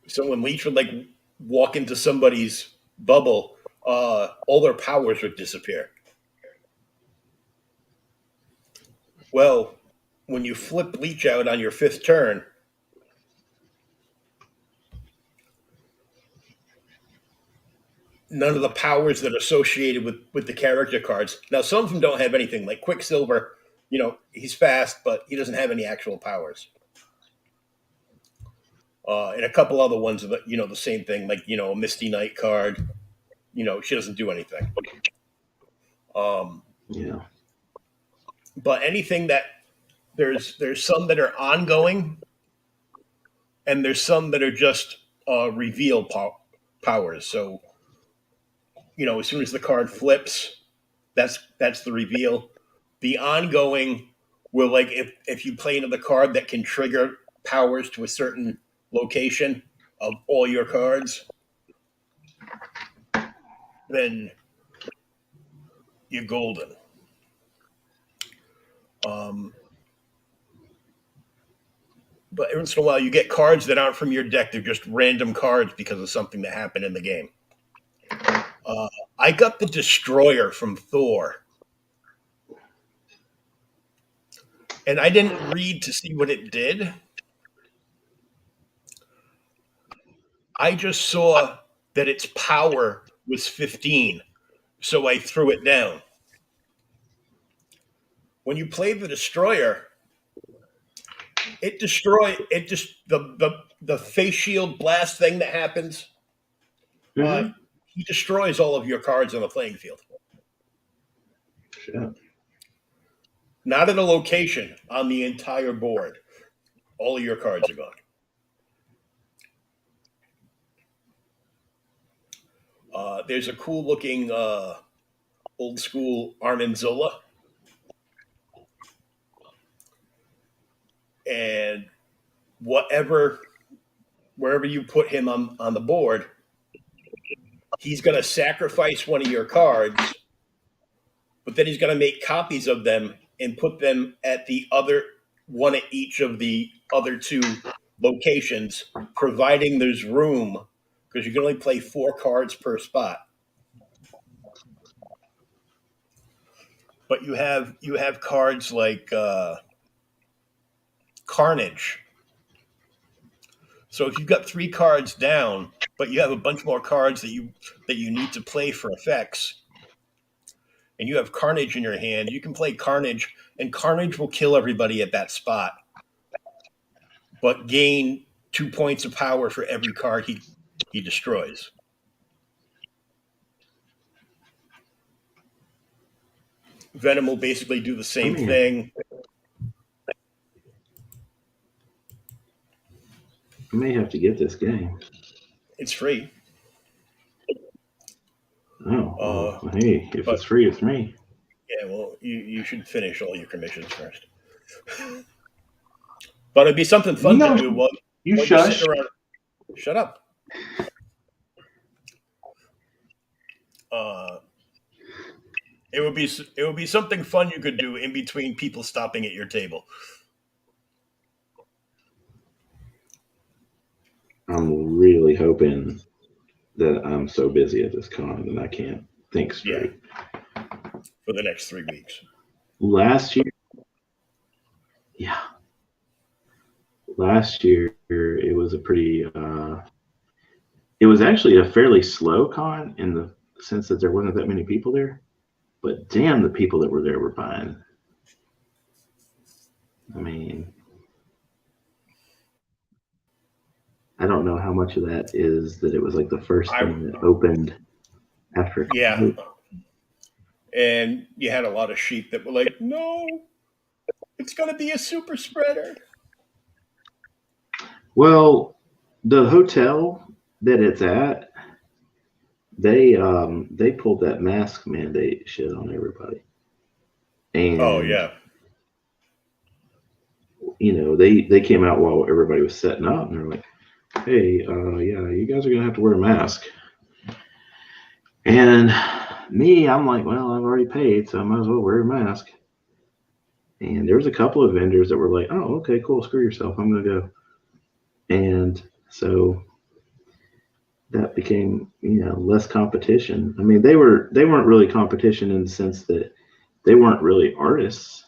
Speaker 2: So when Leech would like walk into somebody's bubble, all their powers would disappear. Well, when you flip Leech out on your 5th turn, none of the powers that are associated with the character cards. Now, some of them don't have anything. Like Quicksilver, he's fast, but he doesn't have any actual powers. And a couple other ones are the same thing, like a Misty Knight card. She doesn't do anything.
Speaker 1: Yeah.
Speaker 2: But anything that there's some that are ongoing, and there's some that are just reveal powers. So as soon as the card flips, that's the reveal. The ongoing will, like, if you play another card that can trigger powers to a certain location of all your cards, then you're golden. But every once in a while, you get cards that aren't from your deck. They're just random cards because of something that happened in the game. I got the Destroyer from Thor. And I didn't read to see what it did. I just saw that its power was 15, so I threw it down. When you play the Destroyer, the face shield blast thing that happens.
Speaker 1: Mm-hmm.
Speaker 2: He destroys all of your cards on the playing field.
Speaker 1: Shit.
Speaker 2: Not at a location, on the entire board. All of your cards are gone. There's a cool looking old school Shawnzilla. And wherever you put him on the board, he's going to sacrifice one of your cards, but then he's going to make copies of them and put them at the other one at each of the other two locations, providing there's room, because you can only play 4 cards per spot. But you have cards like Carnage. So if you've got 3 cards down, but you have a bunch more cards that you need to play for effects, and you have Carnage in your hand, you can play Carnage, and Carnage will kill everybody at that spot, but gain 2 points of power for every card he destroys. Venom will basically do the same thing.
Speaker 1: I may have to get this game.
Speaker 2: It's free.
Speaker 1: Oh, hey, if it's free, it's me.
Speaker 2: Yeah, well, you should finish all your commissions first. But it'd be something fun to do while
Speaker 1: you're
Speaker 2: sitting around. Shut up. Uh, it would be something fun you could do in between people stopping at your table.
Speaker 1: I'm really hoping that I'm so busy at this con that I can't think
Speaker 2: Yeah,
Speaker 1: straight.
Speaker 2: for the next 3 weeks.
Speaker 1: Last year, yeah, last year it was a pretty. It was actually a fairly slow con in the sense that there wasn't that many people there. But damn, the people that were there were buying. I mean, I don't know how much of that is that it was like the first
Speaker 2: I
Speaker 1: thing that opened after
Speaker 2: Yeah,
Speaker 1: COVID.
Speaker 2: and you had a lot of sheep that were like, "No, it's going to be a super spreader."
Speaker 1: Well, the hotel that it's at, they pulled that mask mandate shit on everybody.
Speaker 2: Oh
Speaker 1: And
Speaker 2: yeah,
Speaker 1: they came out while everybody was setting up and they're like, hey, yeah, you guys are gonna have to wear a mask. And me, I'm like, well, I've already paid, so I might as well wear a mask. And there was a couple of vendors that were like, oh, okay, cool, screw yourself, I'm gonna go. And so that became, less competition. I mean, they weren't really competition in the sense that they weren't really artists.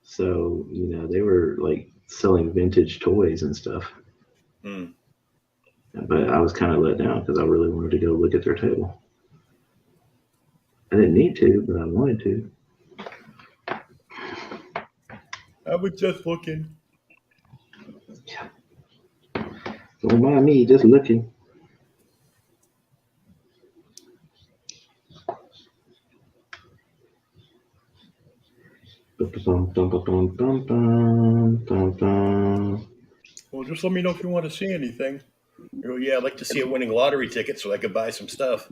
Speaker 1: So, they were like selling vintage toys and stuff.
Speaker 2: mm.
Speaker 1: But I was kind of let down because I really wanted to go look at their table. I didn't need to, but I wanted to.
Speaker 2: I was just looking.
Speaker 1: Yeah. Don't mind me, just looking.
Speaker 2: Well, just let me know if you want to see anything. You go, yeah, I'd like to see a winning lottery ticket so I could buy some stuff.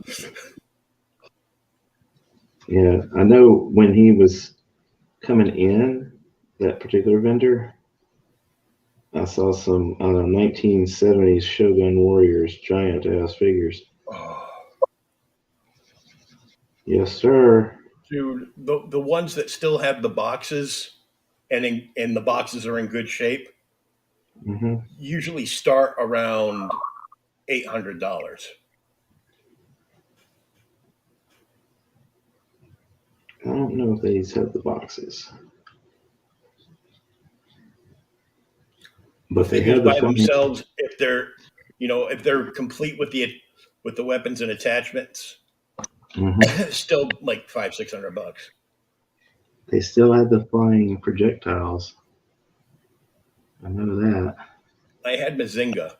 Speaker 1: Yeah, I know when he was coming in, that particular vendor, I saw some 1970s Shogun Warriors giant ass figures.
Speaker 2: Oh,
Speaker 1: Yes, sir.
Speaker 2: dude, the ones that still have the boxes and the boxes are in good shape
Speaker 1: Hmm.
Speaker 2: usually start around $800.
Speaker 1: I don't know if these have the boxes,
Speaker 2: The
Speaker 1: but they
Speaker 2: figures
Speaker 1: have the
Speaker 2: by
Speaker 1: flying.
Speaker 2: themselves, if they're complete with the weapons and attachments,
Speaker 1: Hmm.
Speaker 2: still like 500-600 bucks.
Speaker 1: They still have the flying projectiles. I know that.
Speaker 2: I had Mazinga,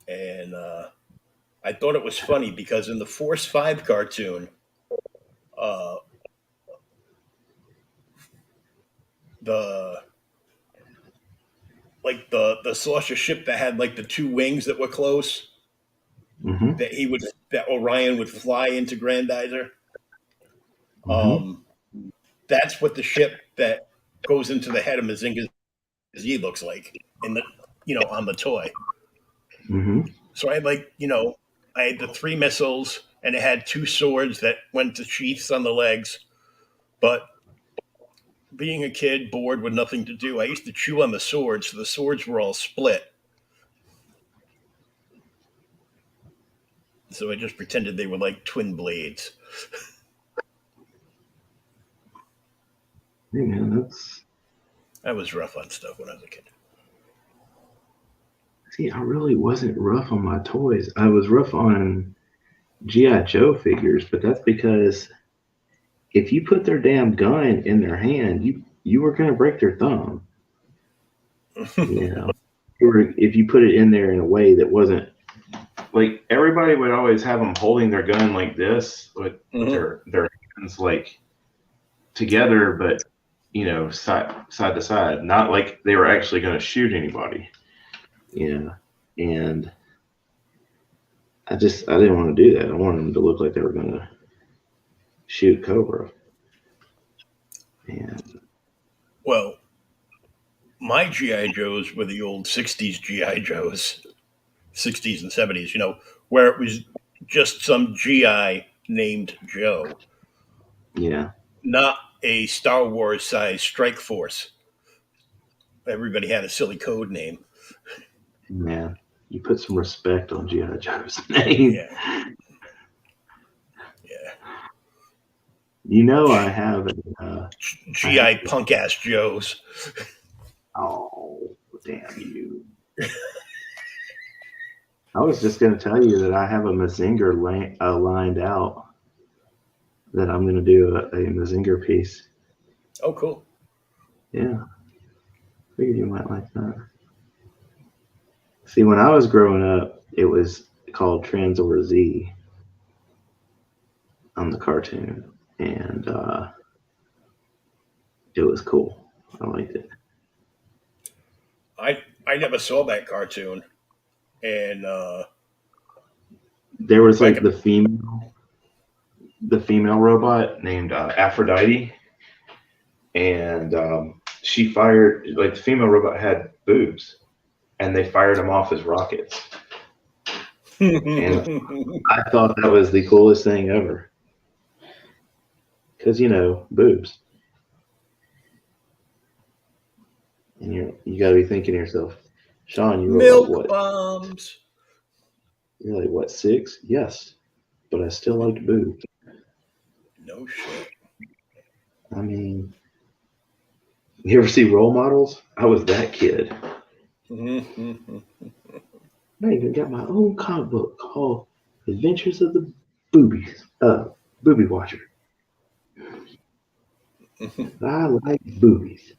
Speaker 2: and I thought it was funny because in the Force 5 cartoon, uh, the the saucer ship that had like the two wings that were close,
Speaker 1: Hmm.
Speaker 2: that Orion would fly into Grandizer.
Speaker 1: Hmm.
Speaker 2: Um, that's what the ship that goes into the head of Mazinga Z looks like in the on the toy.
Speaker 1: Hmm.
Speaker 2: So I had the three missiles and it had two swords that went to sheaths on the legs. But being a kid bored with nothing to do, I used to chew on the swords, so the swords were all split. So I just pretended they were like twin blades.
Speaker 1: Hey man, that's
Speaker 2: I was rough on stuff when I was a kid.
Speaker 1: see. I really wasn't rough on my toys. I was rough on GI Joe figures, but that's because if you put their damn gun in their hand, you were gonna break their thumb. You know, or if you put it in there in a way that wasn't like everybody would always have them holding their gun like this with
Speaker 2: Hmm.
Speaker 1: their hands like together, but side to side, not like they were actually going to shoot anybody. Yeah, and I didn't want to do that. I wanted them to look like they were going to shoot Cobra. And
Speaker 2: Well, my GI Joes were the old '60s GI Joes, '60s and '70s. Where it was just some GI named Joe,
Speaker 1: Yeah.
Speaker 2: not a Star Wars size strike force. Everybody had a silly code name.
Speaker 1: Man, you put some respect on G.I. Joe's name.
Speaker 2: Yeah, yeah.
Speaker 1: I have
Speaker 2: GI punk ass Joes.
Speaker 1: oh, damn you. I was just going to tell you that I have a Mazinger lined out that I'm going to do a Mazinger piece.
Speaker 2: Oh, cool.
Speaker 1: Yeah. Figured you might like that. See, when I was growing up, it was called Transor Z on the cartoon, and it was cool. I liked it.
Speaker 2: I never saw that cartoon, and
Speaker 1: There was
Speaker 2: back
Speaker 1: like
Speaker 2: in,
Speaker 1: the female robot named Aphrodite, and she fired, like, the female robot had boobs, and they fired them off as rockets. And I thought that was the coolest thing ever, because boobs, and you got to be thinking to yourself, Sean, you were like
Speaker 2: milk
Speaker 1: what?
Speaker 2: bombs.
Speaker 1: You're like what, 6? Yes, but I still liked boobs.
Speaker 2: No shit.
Speaker 1: I mean, you ever see Role Models? I was that kid. I even got my own comic book called Adventures of the Booby Watcher. I like boobies.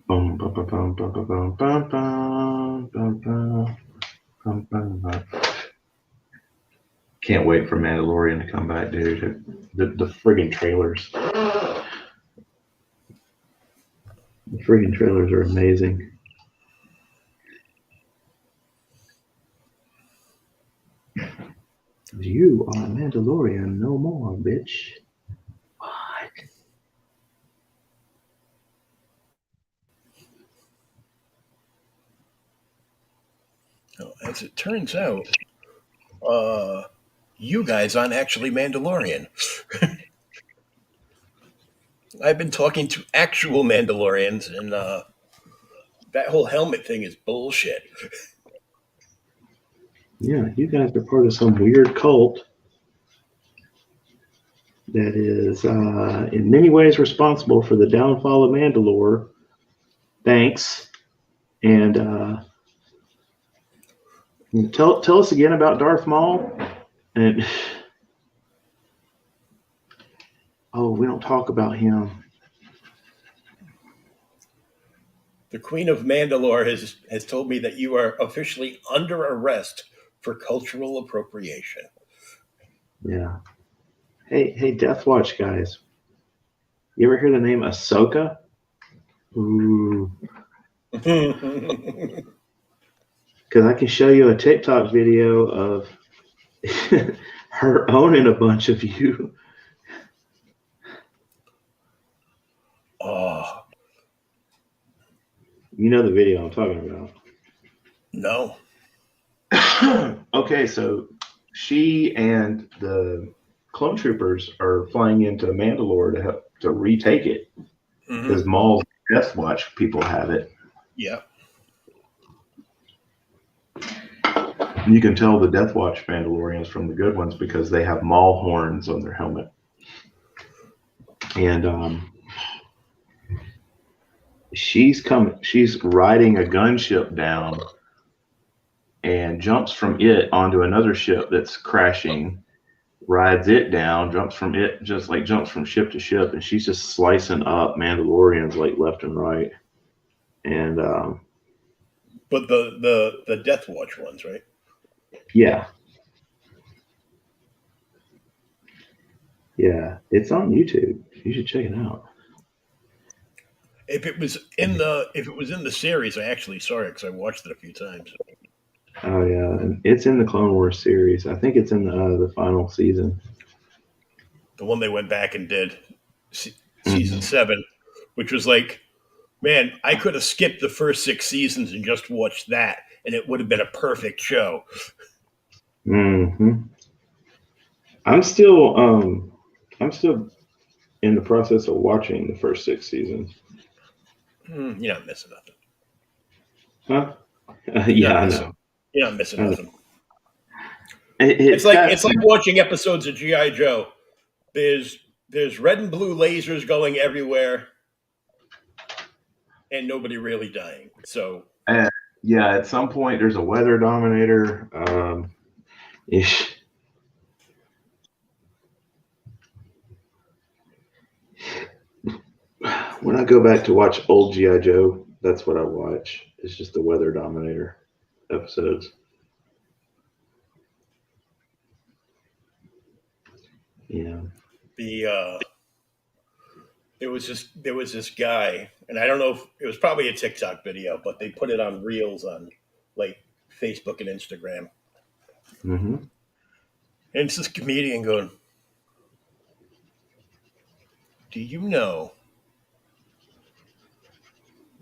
Speaker 1: Bum, bum, bum, bum, bum, bum, bum, bum, bum, bum, bum, bum. Can't wait for Mandalorian to come back, dude. The friggin' trailers. The friggin' trailers are amazing. You are a Mandalorian no more, bitch. What?
Speaker 2: As it turns out, you guys aren't actually Mandalorian. I've been talking to actual Mandalorians, and that whole helmet thing is bullshit.
Speaker 1: Yeah, you guys are part of some weird cult that is in many ways responsible for the downfall of Mandalore. Thanks. And tell us again about Darth Maul. And we don't talk about him.
Speaker 2: The Queen of Mandalore has told me that you are officially under arrest for cultural appropriation.
Speaker 1: Yeah. Hey, Death Watch guys. You ever hear the name Ahsoka? Ooh. Because I can show you a TikTok video of her owning a bunch of you.
Speaker 2: Oh.
Speaker 1: You know the video I'm talking about.
Speaker 2: No.
Speaker 1: Okay, so she and the clone troopers are flying into Mandalore to retake it because Maul's Death Watch people have it.
Speaker 2: Yeah.
Speaker 1: You can tell the Death Watch Mandalorians from the good ones because they have Maul horns on their helmet. And she's riding a gunship down and jumps from it onto another ship that's crashing, rides it down, jumps from ship to ship, and she's just slicing up Mandalorians like left and right. And
Speaker 2: but the Death Watch ones, right?
Speaker 1: Yeah, it's on YouTube. You should check it out.
Speaker 2: If it was in the series, I actually saw it because I watched it a few times.
Speaker 1: Oh yeah, and it's in the Clone Wars series. I think it's in the final season.
Speaker 2: the one they went back and did, season
Speaker 1: Mhm.
Speaker 2: 7, which was like, man, I could have skipped the first 6 seasons and just watched that, and it would have been a perfect show.
Speaker 1: Mhm. I'm still um I'm still in the process of watching the first 6 seasons.
Speaker 2: You're not missing nothing.
Speaker 1: Huh?
Speaker 2: You're
Speaker 1: Yeah,
Speaker 2: not
Speaker 1: I
Speaker 2: missing.
Speaker 1: know.
Speaker 2: You're not missing
Speaker 1: I know.
Speaker 2: nothing.
Speaker 1: It's got
Speaker 2: It's like
Speaker 1: some.
Speaker 2: watching episodes of GI Joe. There's red and blue lasers going everywhere, and nobody really dying. So
Speaker 1: Uh, yeah, at some point there's a weather dominator. Ish. When I go back to watch old GI Joe, that's what I watch. It's just the weather dominator episodes. Yeah.
Speaker 2: the there was this guy, and I don't know if it was probably a TikTok video, but they put it on Reels on like Facebook and Instagram.
Speaker 1: Hmm.
Speaker 2: And it's this comedian going, "Do you know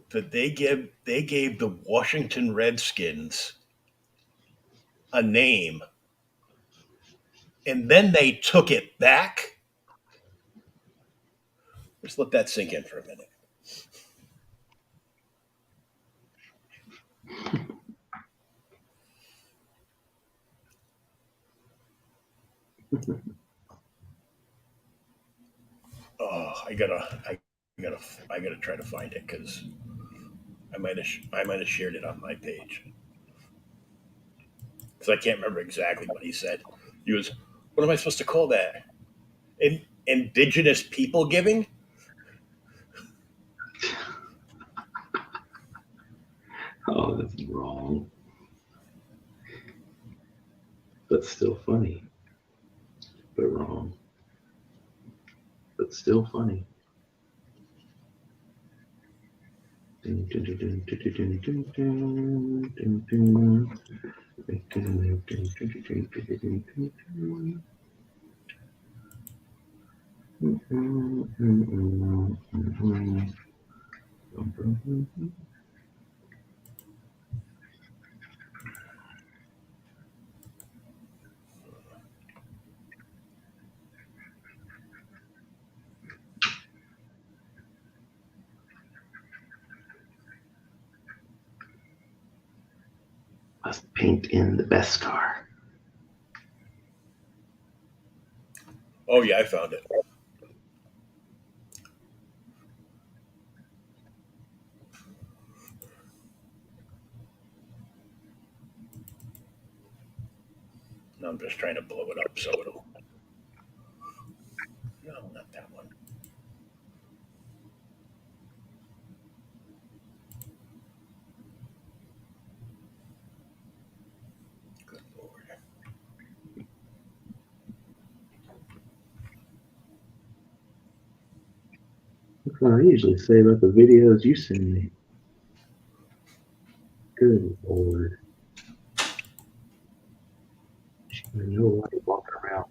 Speaker 2: that they gave the Washington Redskins a name, and then they took it back?" Just let that sink in for a minute. Oh, gotta, I gotta try to find it because I might have shared it on my page because I can't remember exactly what he said. He was, what am I supposed to call that? Indigenous people giving?
Speaker 1: Oh, that's wrong, but still funny. But wrong, but still funny. Must paint in the best car.
Speaker 2: Oh yeah, I found it. Now I'm just trying to blow it up so it'll. No, not that one. Good lord.
Speaker 1: That's what I usually say about the videos you send me. Good lord. I know why you're walking around.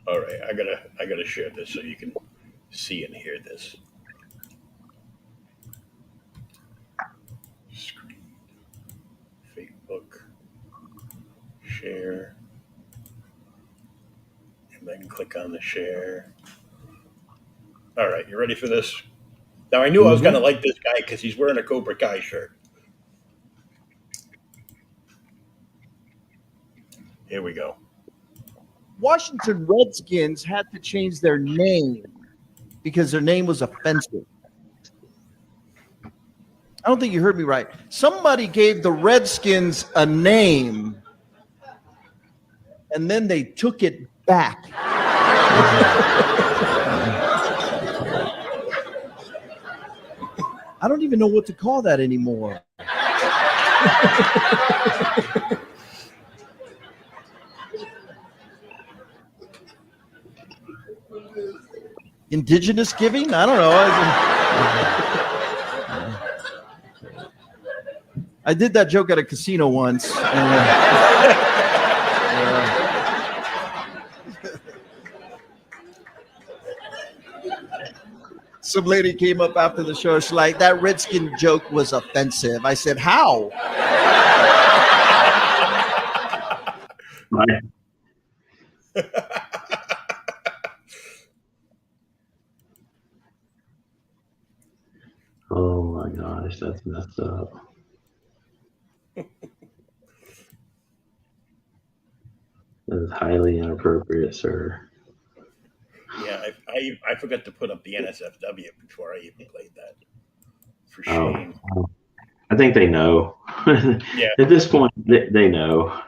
Speaker 2: All right, I gotta share this so you can see and hear this. Screen, Facebook, share, and then click on the share. All right, you ready for this? Now, I knew I was going to like this guy because he's wearing a Cobra Kai shirt. Here we go.
Speaker 3: Washington Redskins had to change their name because their name was offensive. I don't think you heard me right. Somebody gave the Redskins a name, and then they took it back. I don't even know what to call that anymore. Indigenous giving? I don't know. I did that joke at a casino once. Some lady came up after the show. She's like, that Redskin joke was offensive. I said, how?
Speaker 1: Right. Oh my gosh, that's messed up. That is highly inappropriate, sir.
Speaker 2: Yeah, I forgot to put up the NSFW before I even played that. For shame.
Speaker 1: Oh, I think they know.
Speaker 2: Yeah.
Speaker 1: At this point, they know.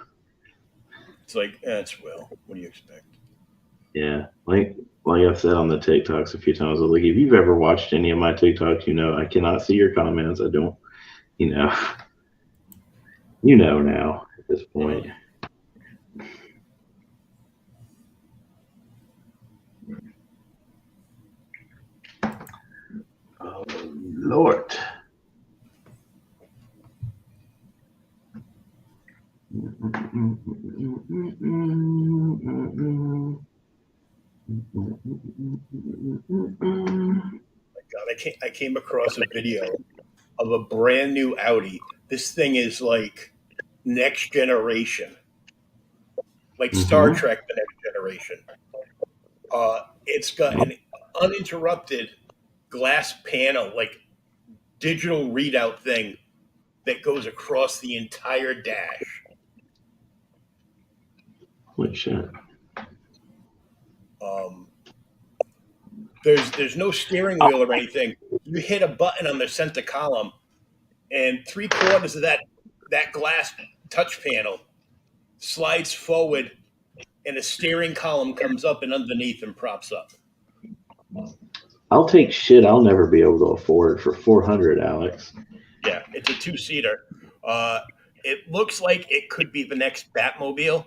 Speaker 2: It's like, that's Will. What do you expect?
Speaker 1: Yeah. Like I've said on the TikToks a few times, I was like, if you've ever watched any of my TikToks, you know I cannot see your comments. I don't, you know now at this point. Oh, Lord.
Speaker 2: God, I came across a video of a brand new Audi. This thing is like next generation, like Star Trek, the next generation. It's got an uninterrupted glass panel, like digital readout thing that goes across the entire dash.
Speaker 1: Holy shit.
Speaker 2: There's no steering wheel or anything. You hit a button on the center column, and 3/4 of that glass touch panel slides forward, and a steering column comes up and underneath and props up.
Speaker 1: I'll take shit I'll never be able to afford for $400, Alex.
Speaker 2: Yeah, it's a 2-seater. It looks like it could be the next Batmobile.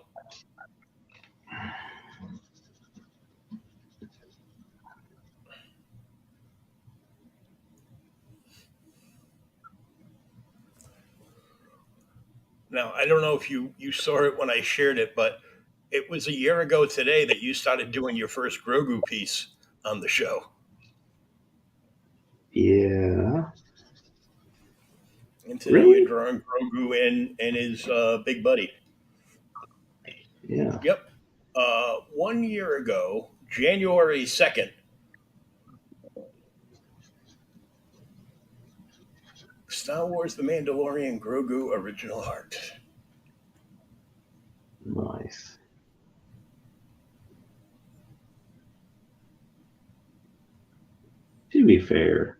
Speaker 2: Now, I don't know if you saw it when I shared it, but it was a year ago today that you started doing your first Grogu piece on the show.
Speaker 1: Yeah.
Speaker 2: And today you're drawing Grogu and his big buddy.
Speaker 1: Yeah.
Speaker 2: Yep. 1 year ago, January 2nd, Star Wars The Mandalorian Grogu original art.
Speaker 1: Nice. To be fair,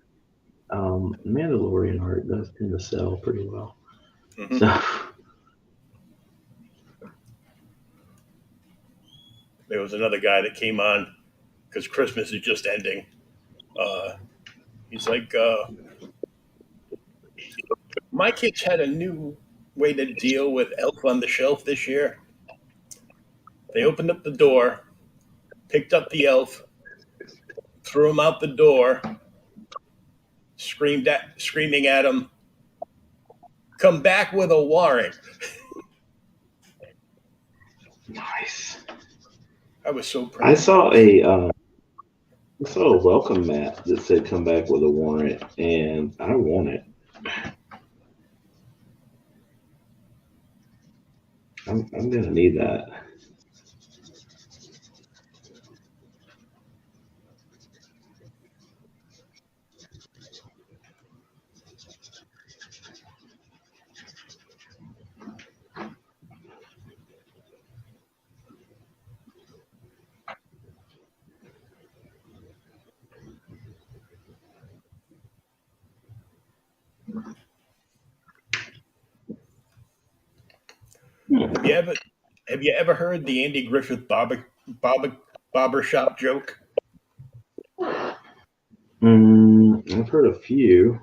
Speaker 1: Mandalorian art does tend to sell pretty well.
Speaker 2: Mm-hmm.
Speaker 1: So
Speaker 2: there was another guy that came on because Christmas is just ending. He's like, my kids had a new way to deal with Elf on the Shelf this year. They opened up the door, picked up the elf, threw him out the door, screaming at him, come back with a warrant.
Speaker 1: nice.
Speaker 2: I was so proud.
Speaker 1: I saw a welcome mat that said "Come back with a warrant," and I want it. I'm gonna need that.
Speaker 2: Have you ever have you ever heard the Andy Griffith barber shop joke?
Speaker 1: I've heard a few.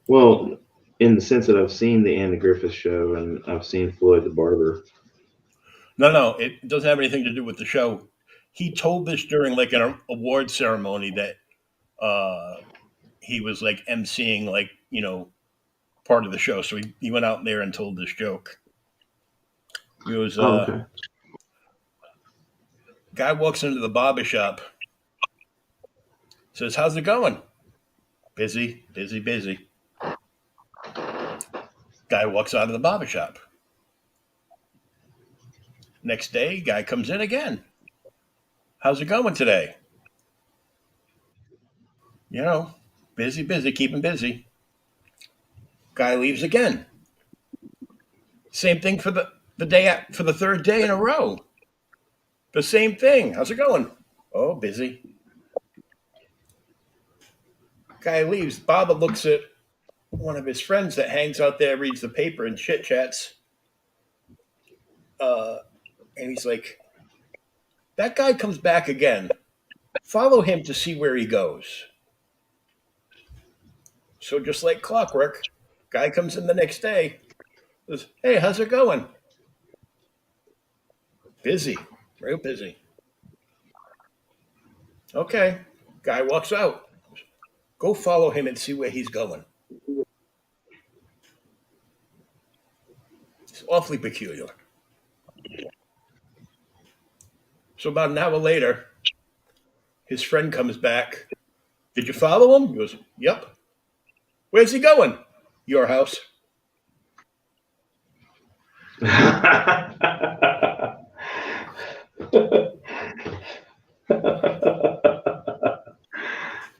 Speaker 1: Well, in the sense that I've seen the Andy Griffith show and I've seen Floyd the Barber.
Speaker 2: No, no, it doesn't have anything to do with the show. He told this during like an award ceremony that uh, he was like emceeing, like part of the show. So he went out there and told this joke. He goes,
Speaker 1: Oh, okay.
Speaker 2: guy walks into the barber shop, says, "How's it going?" "Busy, busy, busy." Guy walks out of the barber shop. Next day, guy comes in again. "How's it going today?" You know, busy, busy, keep him busy. Guy leaves again. Same thing for for the third day in a row. The same thing. "How's it going?" "Oh, busy." Guy leaves. Baba looks at one of his friends that hangs out there, reads the paper, and chit chats. Uh, and he's like, "That guy comes back again. Follow him to see where he goes." So just like clockwork, guy comes in the next day. Says, "Hey, how's it going?" "Busy, real busy." "Okay." Guy walks out. "Go follow him and see where he's going." It's awfully peculiar. So about an hour later, his friend comes back. "Did you follow him?" He goes, "Yep." "Where's he going?" "Your house."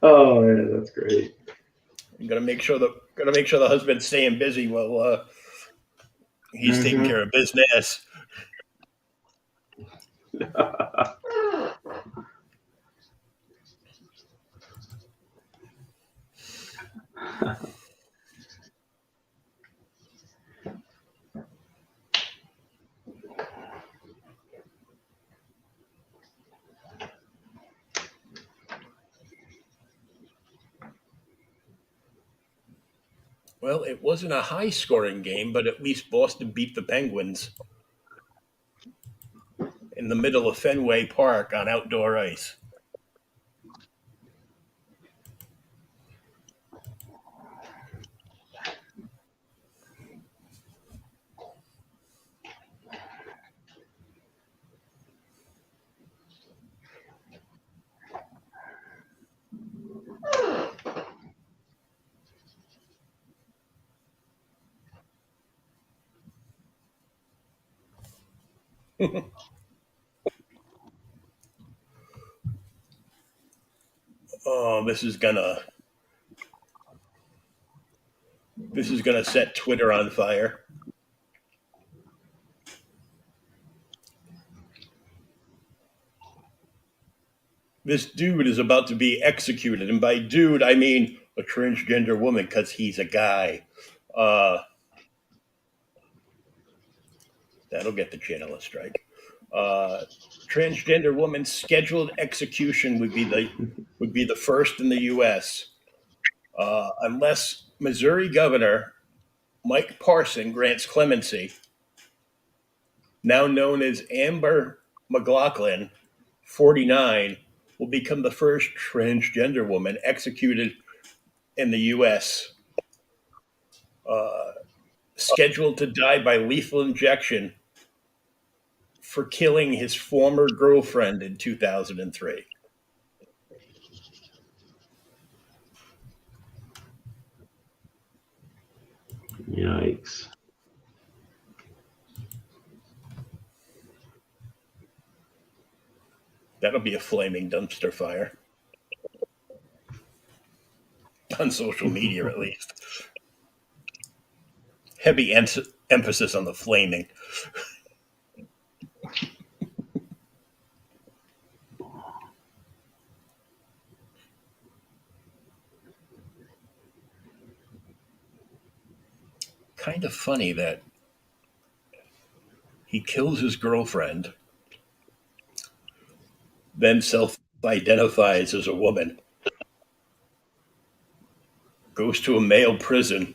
Speaker 1: Oh man, that's great.
Speaker 2: I'm gonna make sure the husband's staying busy while he's taking
Speaker 1: Hmm.
Speaker 2: care of business. Well, it wasn't a high scoring game, but at least Boston beat the Penguins in the middle of Fenway Park on outdoor ice. Oh, this is gonna set Twitter on fire. This dude is about to be executed, and by dude I mean a transgender woman because he's a guy. Uh, that'll get the channel a strike. Uh, Transgender woman's scheduled execution would be the first in the U.S. Unless Missouri Governor Mike Parson grants clemency. Now known as Amber McLaughlin, 49, will become the first transgender woman executed in the U.S. Scheduled to die by lethal injection for killing his former girlfriend in 2003.
Speaker 1: Yikes.
Speaker 2: That'll be a flaming dumpster fire on social media, at least. Heavy emphasis on the flaming. Kind of funny that He kills his girlfriend, then self-identifies as a woman, goes to a male prison,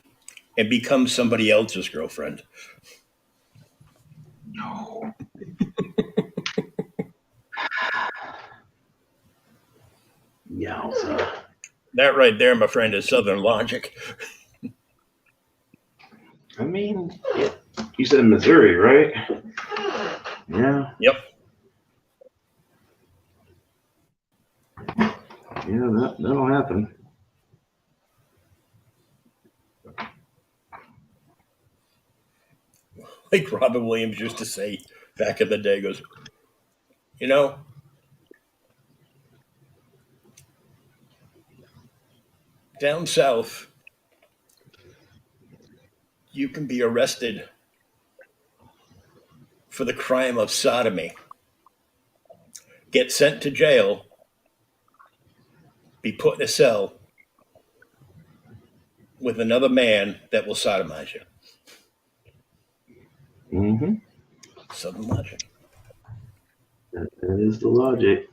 Speaker 2: and becomes somebody else's girlfriend.
Speaker 1: No. Yowza.
Speaker 2: That right there, my friend, is Southern logic.
Speaker 1: I mean, you said Missouri, right? Yeah.
Speaker 2: Yep.
Speaker 1: Yeah, that'll happen.
Speaker 2: Like Robin Williams used to say back in the day, goes, you know, down south, you can be arrested for the crime of sodomy, get sent to jail, be put in a cell with another man that will sodomize you.
Speaker 1: Mm-hmm.
Speaker 2: Southern logic.
Speaker 1: That is the logic.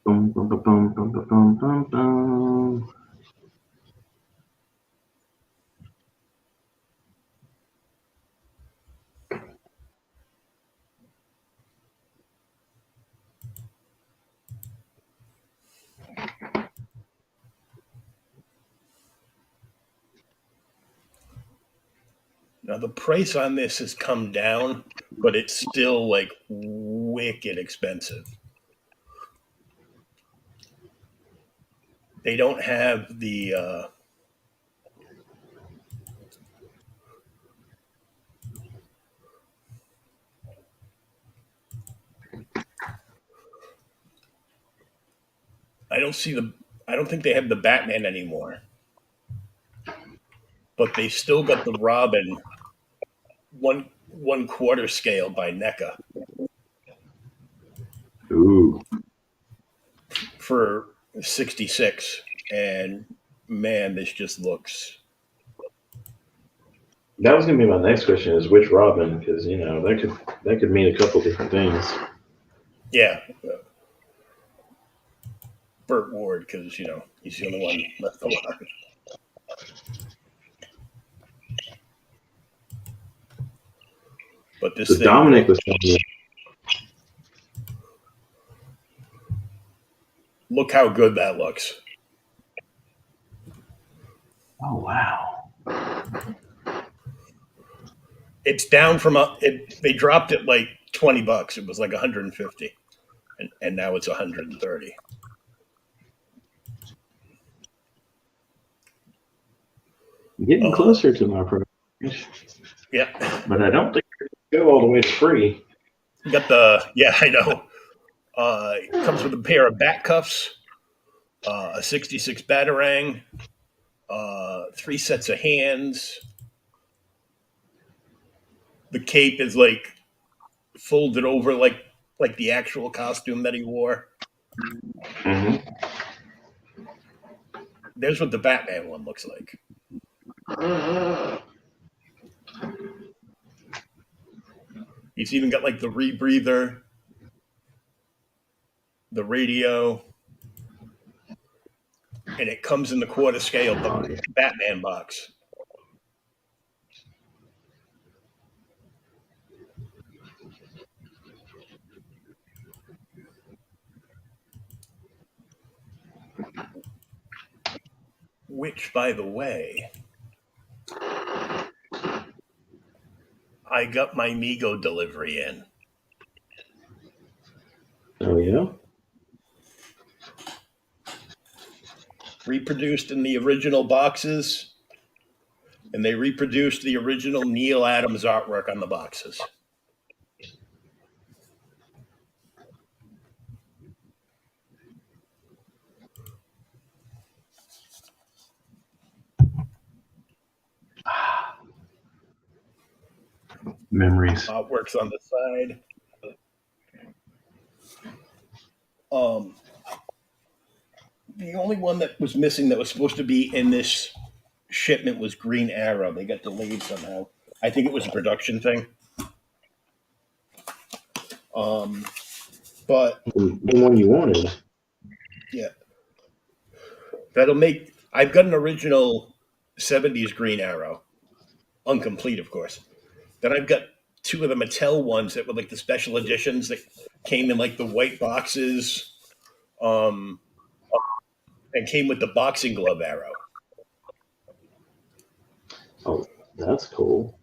Speaker 1: Bum, bum, bum, bum, bum, bum, bum, bum.
Speaker 2: Now the price on this has come down, but it's still like wicked expensive. They don't have the I don't think they have the Batman anymore. But they still got the Robin one quarter scale by NECA
Speaker 1: Ooh.
Speaker 2: for 66. And man, this just looks.
Speaker 1: That was gonna be my next question: is which Robin? Because that could mean a couple different things.
Speaker 2: Yeah. Burt Ward, because he's the only one left alive. But this
Speaker 1: So
Speaker 2: thing,
Speaker 1: Dominic was telling me.
Speaker 2: look how good that looks.
Speaker 1: Oh wow.
Speaker 2: It's down from they dropped it like $20. It was like 150, and now it's 130.
Speaker 1: Getting closer to my price.
Speaker 2: Yeah.
Speaker 1: But I don't think we go all the way to free.
Speaker 2: You got I know. It comes with a pair of bat cuffs, a 66 Batarang, 3 sets of hands. The cape is like folded over like the actual costume that he wore.
Speaker 1: Mm-hmm.
Speaker 2: There's what the Batman one looks like. He's even got like the rebreather, the radio, and it comes in the quarter scale Batman box. Which, by the way, I got my Mego delivery in.
Speaker 1: Oh yeah.
Speaker 2: Reproduced in the original boxes, and they reproduced the original Neil Adams artwork on the boxes.
Speaker 1: Memories.
Speaker 2: Artwork's on the side. The only one that was missing that was supposed to be in this shipment was Green Arrow. They got delayed somehow. I think it was a production thing. But
Speaker 1: The one you wanted.
Speaker 2: yeah, that'll make. I've got an original 70s Green Arrow, incomplete, of course. Then I've got two of the Mattel ones that were like the special editions that came in like the white boxes, and came with the boxing glove arrow.
Speaker 1: Oh, that's cool.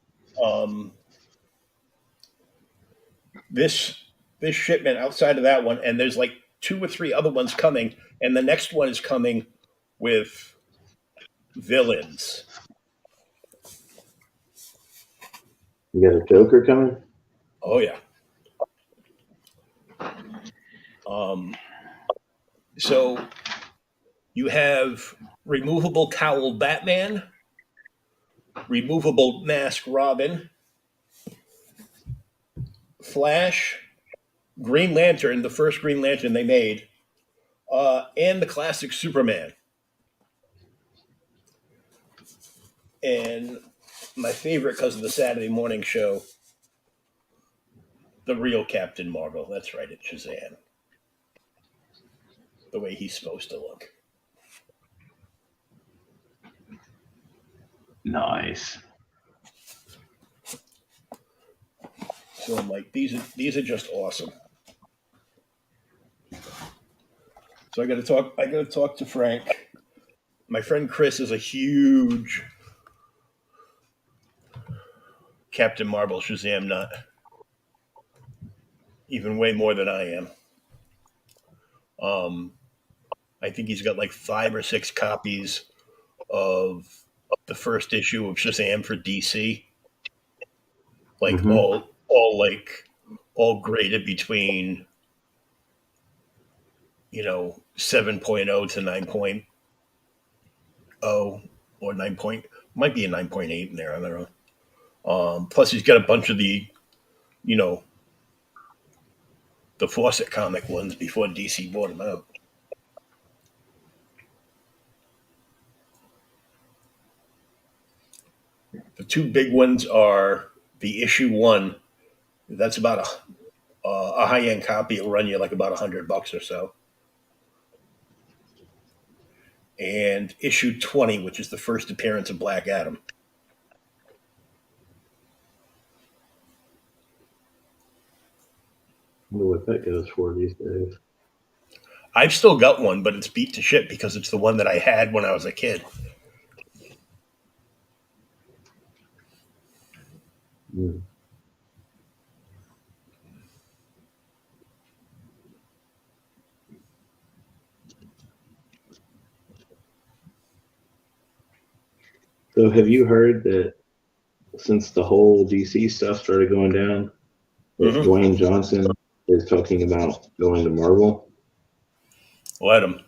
Speaker 2: This shipment outside of that one, and there's like 2 or 3 other ones coming, and the next one is coming with villains.
Speaker 1: You got a Joker coming?
Speaker 2: Oh yeah. So you have removable cowl Batman, removable mask Robin, Flash, Green Lantern, the first Green Lantern they made, and the classic Superman. And my favorite, because of the Saturday morning show, the real Captain Marvel. That's right, it's Shazam. The way he's supposed to look.
Speaker 1: Nice.
Speaker 2: So I'm like, these are just awesome. So I got to talk to Frank. My friend Chris is a huge Captain Marvel Shazam nut. Even way more than I am. I think he's got like 5 or 6 copies of the first issue of Shazam for DC. Like all graded between 7.0 to 9.0 or 9. Might be a 9.8 in there. I don't know. Plus he's got a bunch of the Fawcett comic ones before DC bought them out. The 2 big ones are the issue 1. That's about a high-end copy. It'll run you like about $100 or so. And issue 20, which is the first appearance of Black Adam.
Speaker 1: I wonder what that goes for these days.
Speaker 2: I've still got one, but it's beat to shit because it's the one that I had when I was a kid.
Speaker 1: Mm. So have you heard that since the whole DC stuff started going down, that Dwayne Johnson is talking about going to Marvel?
Speaker 2: Let him.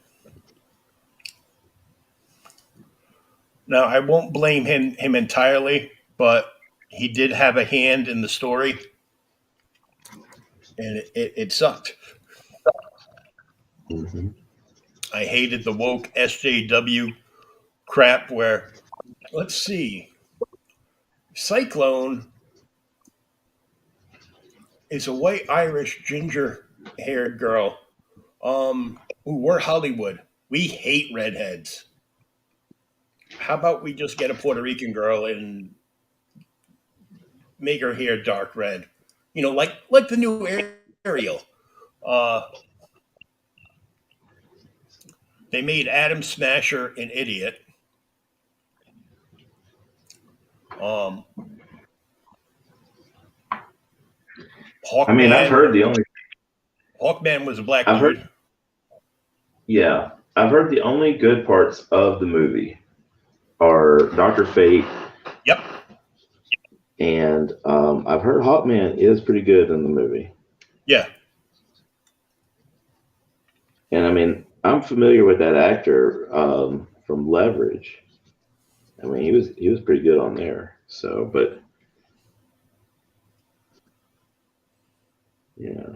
Speaker 2: Now, I won't blame him entirely, but he did have a hand in the story, and it sucked.
Speaker 1: Mm-hmm.
Speaker 2: I hated the woke SJW crap where, let's see, Cyclone is a white Irish ginger-haired girl. We're Hollywood. We hate redheads. How about we just get a Puerto Rican girl and make her hair dark red? Like the new Ariel. They made Adam Smasher an idiot. Hawkman,
Speaker 1: I've heard the only.
Speaker 2: Hawkman was a black dude.
Speaker 1: I've heard the only good parts of the movie are Dr. Fate.
Speaker 2: Yep.
Speaker 1: And I've heard Hawkman is pretty good in the movie.
Speaker 2: Yeah.
Speaker 1: And I'm familiar with that actor from Leverage. He was pretty good on there. So, but yeah.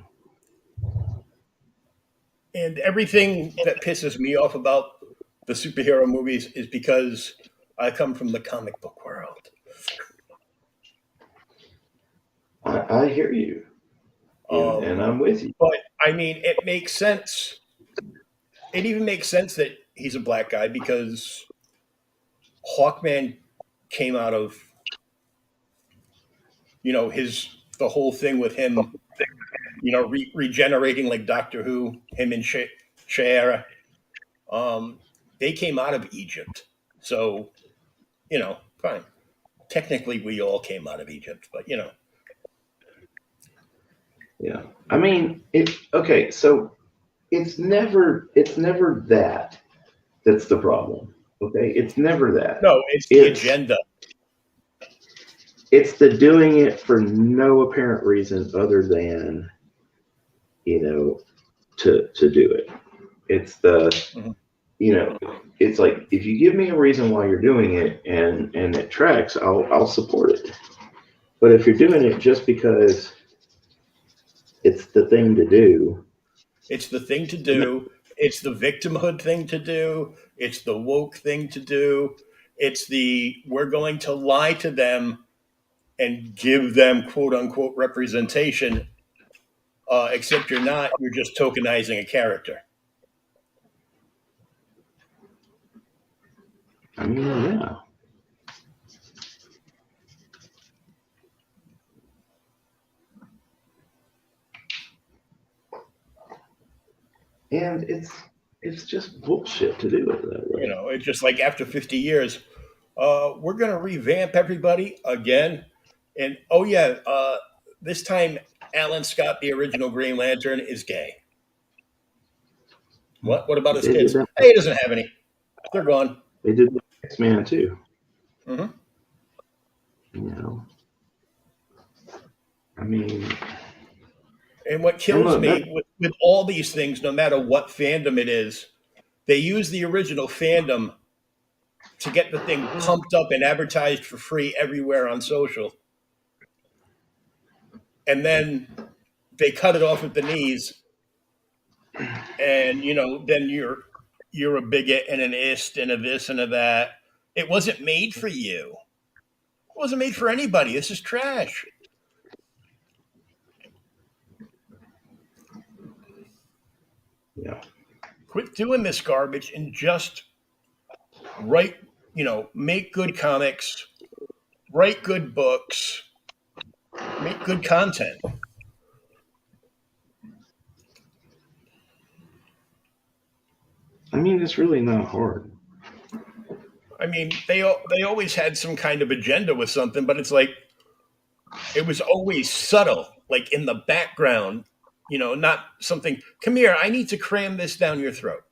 Speaker 2: And everything that pisses me off about the superhero movies is because I come from the comic book world.
Speaker 1: I hear you, and I'm with you.
Speaker 2: But I mean, it makes sense. It even makes sense that he's a black guy because Hawkman came out of, his the whole thing with him, regenerating like Doctor Who, him and Shara. They came out of Egypt, so fine. Technically, we all came out of Egypt, but
Speaker 1: Yeah, I mean, okay. So it's never that's the problem. Okay, it's never that.
Speaker 2: no, it's the agenda.
Speaker 1: It's the doing it for no apparent reason other than to do it. It's the
Speaker 2: Mhm.
Speaker 1: it's like if you give me a reason why you're doing it and it tracks, I'll support it. But if you're doing it just because it's the thing to do,
Speaker 2: It's the thing to do. It's the victimhood thing to do. It's the woke thing to do. It's the we're going to lie to them and give them quote unquote representation. Except you're not. You're just tokenizing a character.
Speaker 1: I mean, yeah. And it's just bullshit to do it that way.
Speaker 2: It's just like after 50 years, we're going to revamp everybody again. And oh, yeah, this time Alan Scott, the original Green Lantern, is gay. What? What about his
Speaker 1: They did
Speaker 2: kids?
Speaker 1: that.
Speaker 2: Hey, he doesn't have any. They're gone.
Speaker 1: They did the X-Man too.
Speaker 2: Mm-hmm.
Speaker 1: I mean,
Speaker 2: And what kills me with all these things, no matter what fandom it is, they use the original fandom to get the thing pumped up and advertised for free everywhere on social. And then they cut it off at the knees. And, then you're a bigot and an ist and a this and a that. It wasn't made for you. It wasn't made for anybody. This is trash.
Speaker 1: yeah.
Speaker 2: Quit doing this garbage and just write, make good comics, write good books, make good content.
Speaker 1: I mean, it's really not hard.
Speaker 2: I mean, they always had some kind of agenda with something, but it's like it was always subtle, like in the background, not something. Come here, I need to cram this down your throat.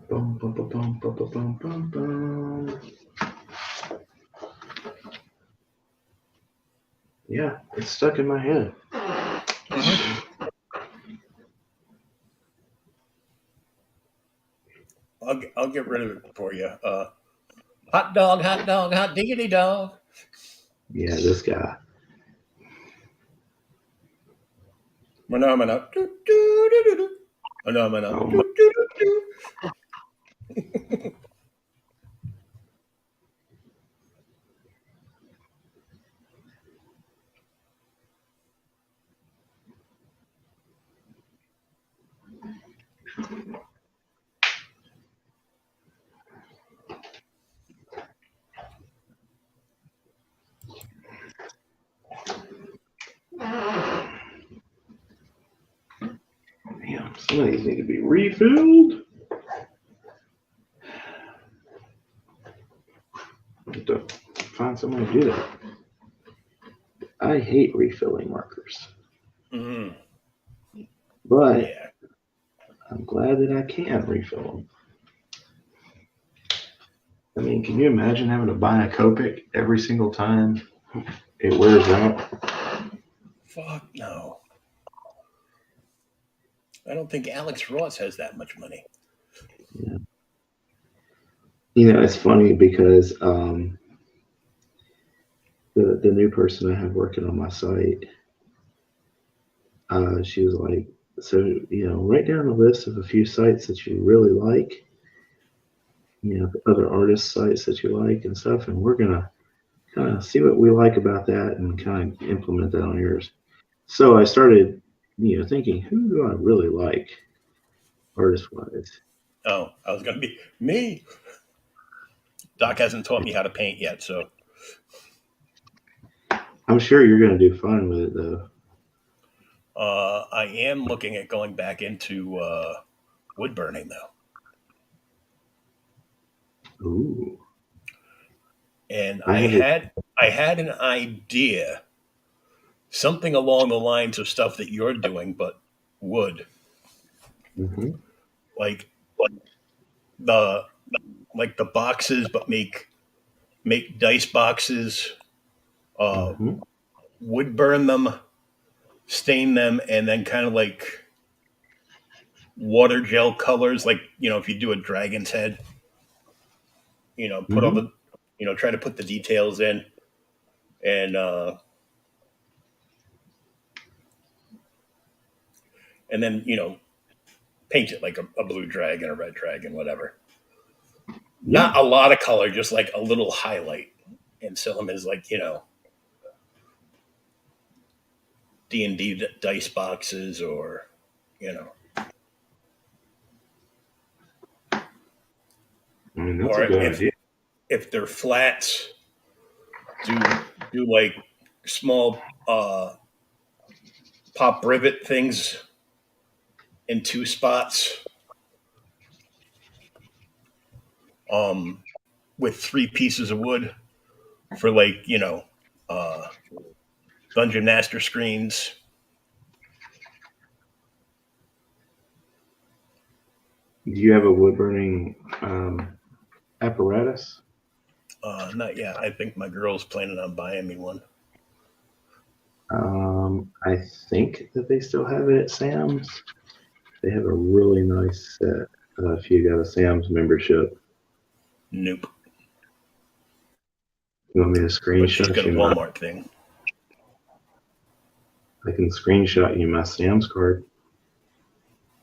Speaker 1: Bum, bum, bum, bum, bum, bum, bum, bum. Yeah, it's stuck in my head.
Speaker 2: I'll get rid of it for you. Hot dog, hot diggity dog.
Speaker 1: Yeah, this guy.
Speaker 2: Phenomena. Phenomena.
Speaker 1: Oh, damn, Some of these need to be refilled. I have to find someone to do that. I hate refilling markers.
Speaker 2: Mm.
Speaker 1: But
Speaker 2: Yeah.
Speaker 1: I'm glad that I can refill them. I mean, can you imagine having to buy a Copic every single time it wears out?
Speaker 2: Fuck no. I don't think Alex Ross has that much money.
Speaker 1: Yeah. You know, it's funny because the new person I have working on my site, she was like, so, you know, write down a list of a few sites that you really like, you know, other artist sites that you like and stuff, and we're going to kind of see what we like about that and kind of implement that on yours. So I started, you know, thinking, who do I really like artist-wise?
Speaker 2: Oh, I was going to be me. Doc hasn't taught me how to paint yet, so.
Speaker 1: I'm sure you're going to do fine with it, though.
Speaker 2: I am looking at going back into wood burning, though.
Speaker 1: Ooh.
Speaker 2: And I had an idea, something along the lines of stuff that you're doing, but wood.
Speaker 1: Mm-hmm.
Speaker 2: Like the the boxes, but make dice boxes,
Speaker 1: Mm-hmm.
Speaker 2: wood burn them, stain them, and then kind of like water gel colors, like, you know, if you do a dragon's head, you know, put all
Speaker 1: Mm-hmm.
Speaker 2: the, you know, try to put the details in, and then, you know, paint it like a blue dragon, a red dragon, whatever.
Speaker 1: Yeah.
Speaker 2: Not a lot of color, just like a little highlight, and sell them as, like, you know, D&D dice boxes, or, you know,
Speaker 1: I mean, that's
Speaker 2: or
Speaker 1: a good idea.
Speaker 2: if they're flats, do like small pop rivet things in two spots, um, with three pieces of wood for, like, you know, uh, dungeon master screens.
Speaker 1: Do you have a wood burning apparatus?
Speaker 2: Not yet. I think my girl's planning on buying me one.
Speaker 1: I think that they still have it at Sam's. They have a really nice set if you got a Sam's membership.
Speaker 2: Nope.
Speaker 1: You want me to
Speaker 2: But she's
Speaker 1: screenshot
Speaker 2: got a
Speaker 1: you my?
Speaker 2: Walmart thing.
Speaker 1: I can screenshot you my Sam's card.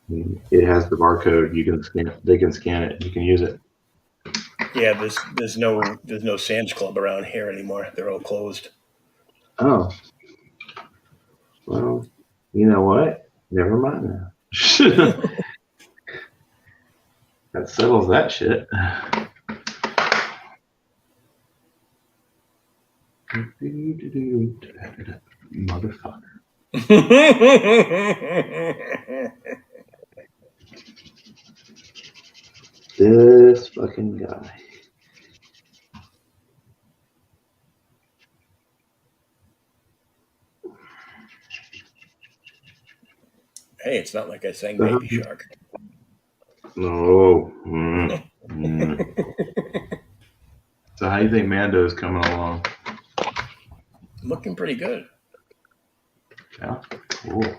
Speaker 1: It has the barcode. You can scan. They can scan it. You can use it.
Speaker 2: Yeah, there's no Sam's Club around here anymore. They're all closed.
Speaker 1: Oh, well, you know what? Never mind now. That settles that shit. Motherfucker. This fucking guy.
Speaker 2: Hey, it's not like I sang Baby Shark.
Speaker 1: No. So how do you think Mando's coming along?
Speaker 2: Looking pretty good.
Speaker 1: Yeah. Cool.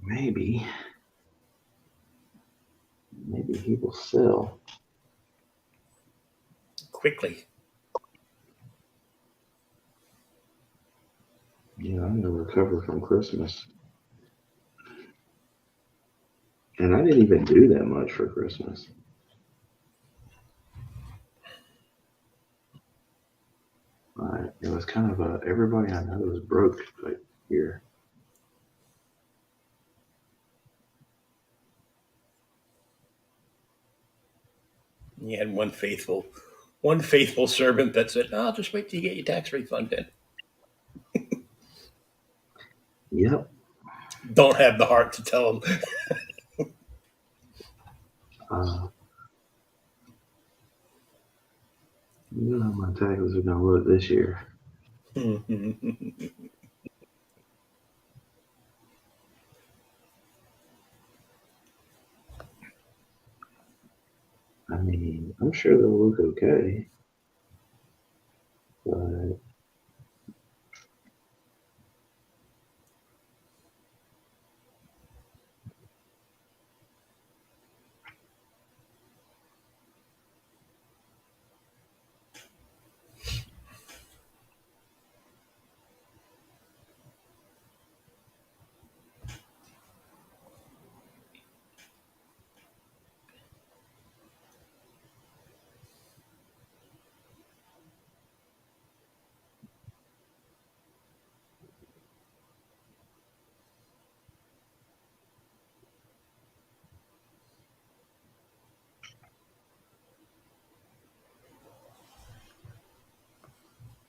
Speaker 1: Maybe he will sell.
Speaker 2: Quickly.
Speaker 1: Yeah, I'm gonna recover from Christmas. And I didn't even do that much for Christmas. It was kind of everybody I know was broke like here.
Speaker 2: You had one faithful servant that said, "I'll just wait till you get your tax refund in."
Speaker 1: Yep.
Speaker 2: Don't have the heart to tell them.
Speaker 1: You know how my taxes are going to look this year. I mean, I'm sure they'll look okay, but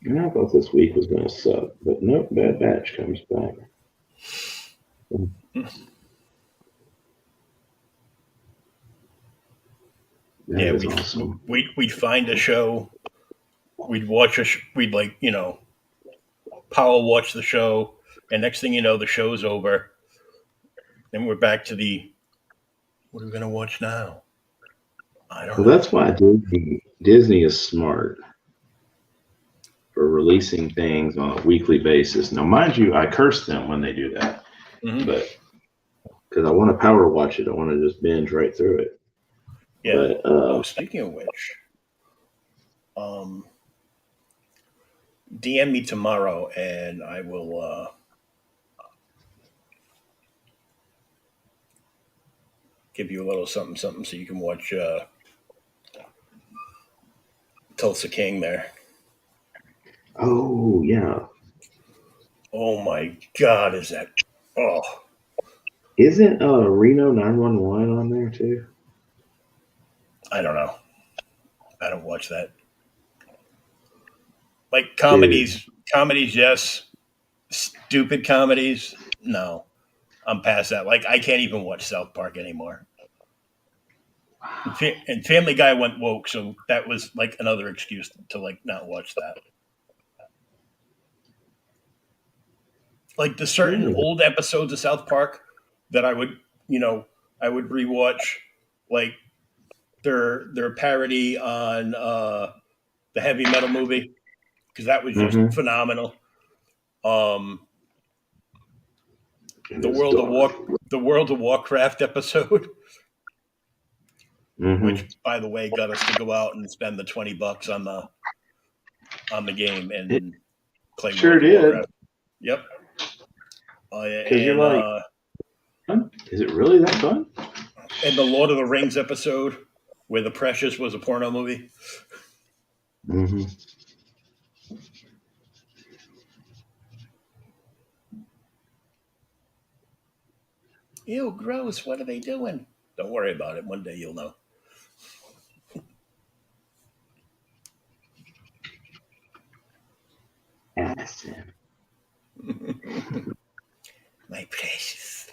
Speaker 1: I thought this week was going to suck, but nope, Bad Batch comes back.
Speaker 2: Yeah,
Speaker 1: That is awesome.
Speaker 2: we'd find a show, we'd watch we'd like power watch the show, and next thing you know, the show's over, and we're back to the what are we gonna watch now? I don't
Speaker 1: Well,
Speaker 2: know.
Speaker 1: that's why Disney is smart for releasing things on a weekly basis. Now, mind you, I curse them when they do that, but because I want to power watch it, I want to just binge right through it.
Speaker 2: Yeah.
Speaker 1: But
Speaker 2: Speaking of which, DM me tomorrow, and I will give you a little something, something, so you can watch Tulsa King there.
Speaker 1: oh yeah,
Speaker 2: Oh my God, is that? Oh,
Speaker 1: isn't Reno 911 on there too?
Speaker 2: I don't know. I don't watch that. Like
Speaker 1: Dude,
Speaker 2: comedies, yes. Stupid comedies, no. I'm past that. Like I can't even watch South Park anymore. And Family Guy went woke, so that was like another excuse to like not watch that. Like the certain
Speaker 1: really?
Speaker 2: old episodes of South Park that I would rewatch, like their parody on the heavy metal movie because that was just
Speaker 1: Mm-hmm.
Speaker 2: phenomenal. Um,
Speaker 1: It is dark.
Speaker 2: the World of Warcraft episode,
Speaker 1: Mm-hmm.
Speaker 2: which by the way got us to go out and spend the $20 on the game
Speaker 1: It
Speaker 2: and play
Speaker 1: sure
Speaker 2: World of
Speaker 1: did.
Speaker 2: Warcraft. Yep.
Speaker 1: Because you're like, is it really that fun?
Speaker 2: And the Lord of the Rings episode where the Precious was a porno movie.
Speaker 1: Mm-hmm.
Speaker 2: Ew, gross. What are they doing? Don't worry about it. One day you'll know.
Speaker 1: Addison.
Speaker 2: My precious.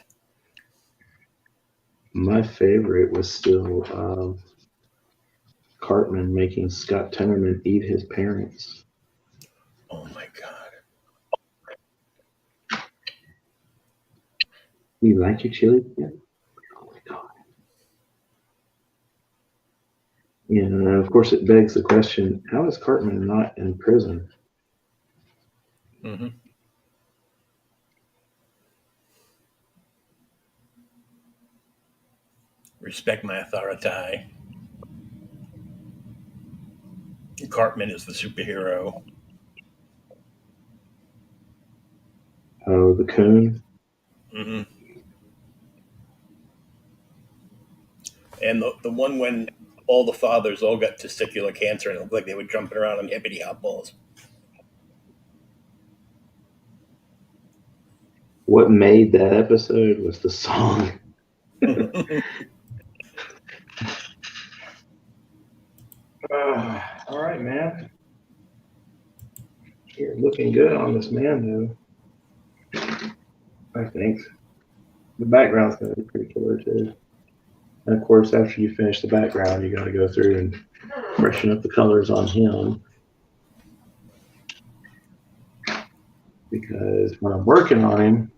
Speaker 1: My favorite was still Cartman making Scott Tenorman eat his parents.
Speaker 2: Oh my God.
Speaker 1: You like your chili? Yeah. Oh my God. Yeah, and of course it begs the question, how is Cartman not in prison?
Speaker 2: Mm-hmm. Respect my authority. Cartman is the superhero.
Speaker 1: Oh, the coon?
Speaker 2: Mm-hmm. And the one when all the fathers all got testicular cancer and it looked like they were jumping around on hippity hop balls.
Speaker 1: What made that episode was the song. All right, man. You're looking good on this man, though. I think the background's gonna be pretty killer too. And of course, after you finish the background, you got to go through and freshen up the colors on him. Because when I'm working on him,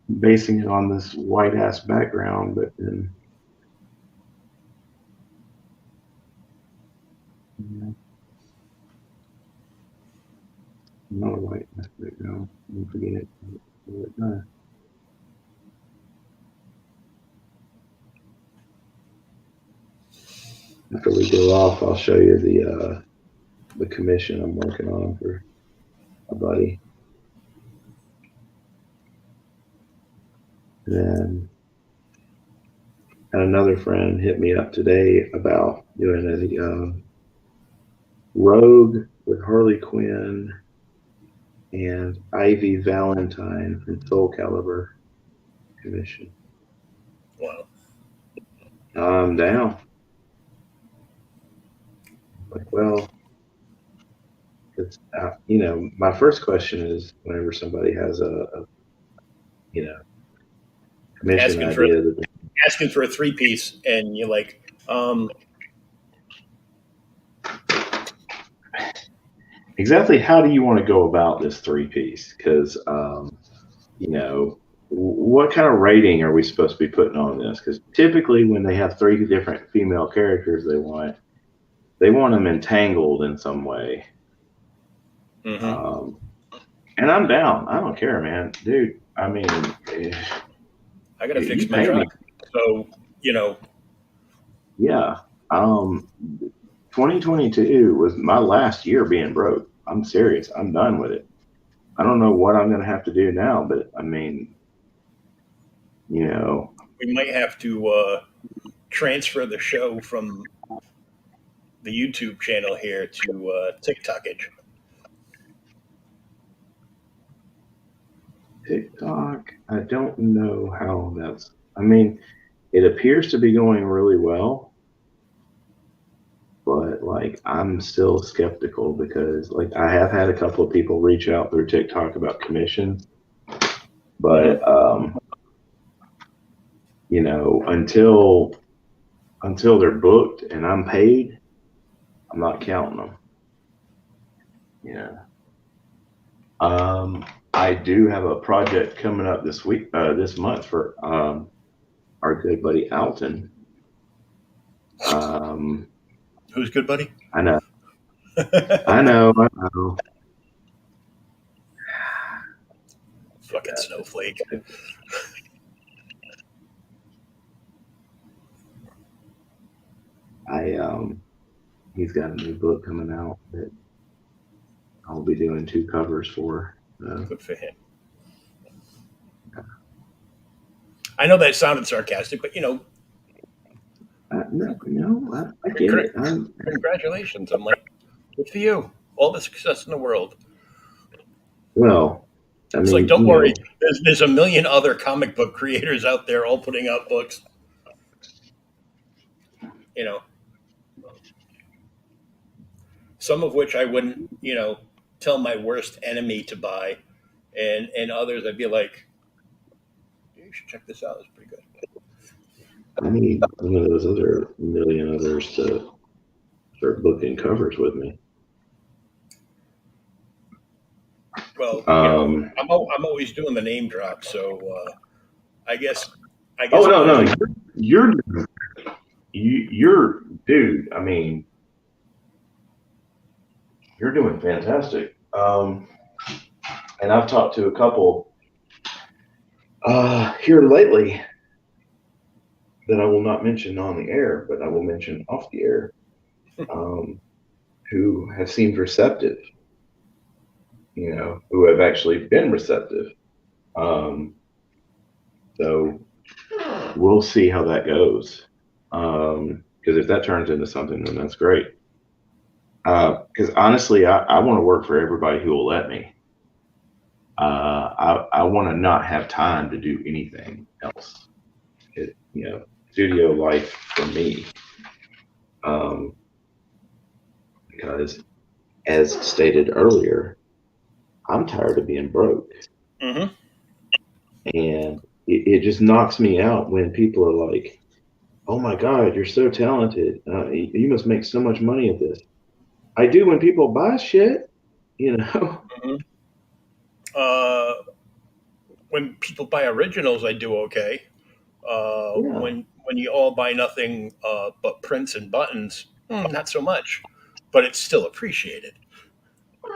Speaker 1: I'm basing it on this white ass background, but then not a white ass background. Don't forget it. After we go off, I'll show you the commission I'm working on for a buddy. And then had another friend hit me up today about doing a Rogue with Harley Quinn and Ivy Valentine from Soul Calibur commission.
Speaker 2: Wow.
Speaker 1: I'm down. Like, well, it's my first question is whenever somebody has a commission idea that
Speaker 2: asking for a 3-piece, and you're like,
Speaker 1: exactly how do you want to go about this 3-piece? Because what kind of rating are we supposed to be putting on this? Because typically when they have 3 different female characters they want them entangled in some way.
Speaker 2: mm-hmm.
Speaker 1: And I'm down. I don't care, man. Dude, I mean,
Speaker 2: I got to fix my truck. So,
Speaker 1: Yeah. 2022 was my last year being broke. I'm serious. I'm done with it. I don't know what I'm going to have to do now, but I mean, we
Speaker 2: might have to transfer the show from the YouTube channel here to TikTokage.
Speaker 1: TikTok, I don't know how that's. I mean, it appears to be going really well, but like I'm still skeptical because like I have had a couple of people reach out through TikTok about commissions, but until they're booked and I'm paid, I'm not counting them. I do have a project coming up this month for our good buddy Alton.
Speaker 2: Who's good buddy?
Speaker 1: I know. I know.
Speaker 2: Fucking snowflake.
Speaker 1: He's got a new book coming out that I'll be doing 2 covers for.
Speaker 2: Good for him. I know that sounded sarcastic, but
Speaker 1: no, I get it.
Speaker 2: Congratulations! I'm like, good for you. All the success in the world.
Speaker 1: Well,
Speaker 2: it's like, don't worry. There's a million other comic book creators out there, all putting out books. Some of which I wouldn't, tell my worst enemy to buy, and others I'd be like, you should check this out. It's pretty good.
Speaker 1: I need one of those other million others to start booking covers with me.
Speaker 2: Well, I'm always doing the name drop, so I guess.
Speaker 1: Oh no, you're dude. I mean, you're doing fantastic. And I've talked to a couple here lately that I will not mention on the air, but I will mention off the air, who have seemed receptive, who have actually been receptive. So we'll see how that goes. Because if that turns into something, then that's great. Because honestly, I want to work for everybody who will let me. I want to not have time to do anything else. Studio life for me. Because as stated earlier, I'm tired of being broke.
Speaker 2: Mm-hmm.
Speaker 1: And it just knocks me out when people are like, "Oh my God, you're so talented. You must make so much money at this." I do when people buy shit, you know.
Speaker 2: Mm-hmm. Uh, when people buy originals, I do okay.
Speaker 1: Yeah,
Speaker 2: When you all buy nothing but prints and buttons, not so much, but it's still appreciated.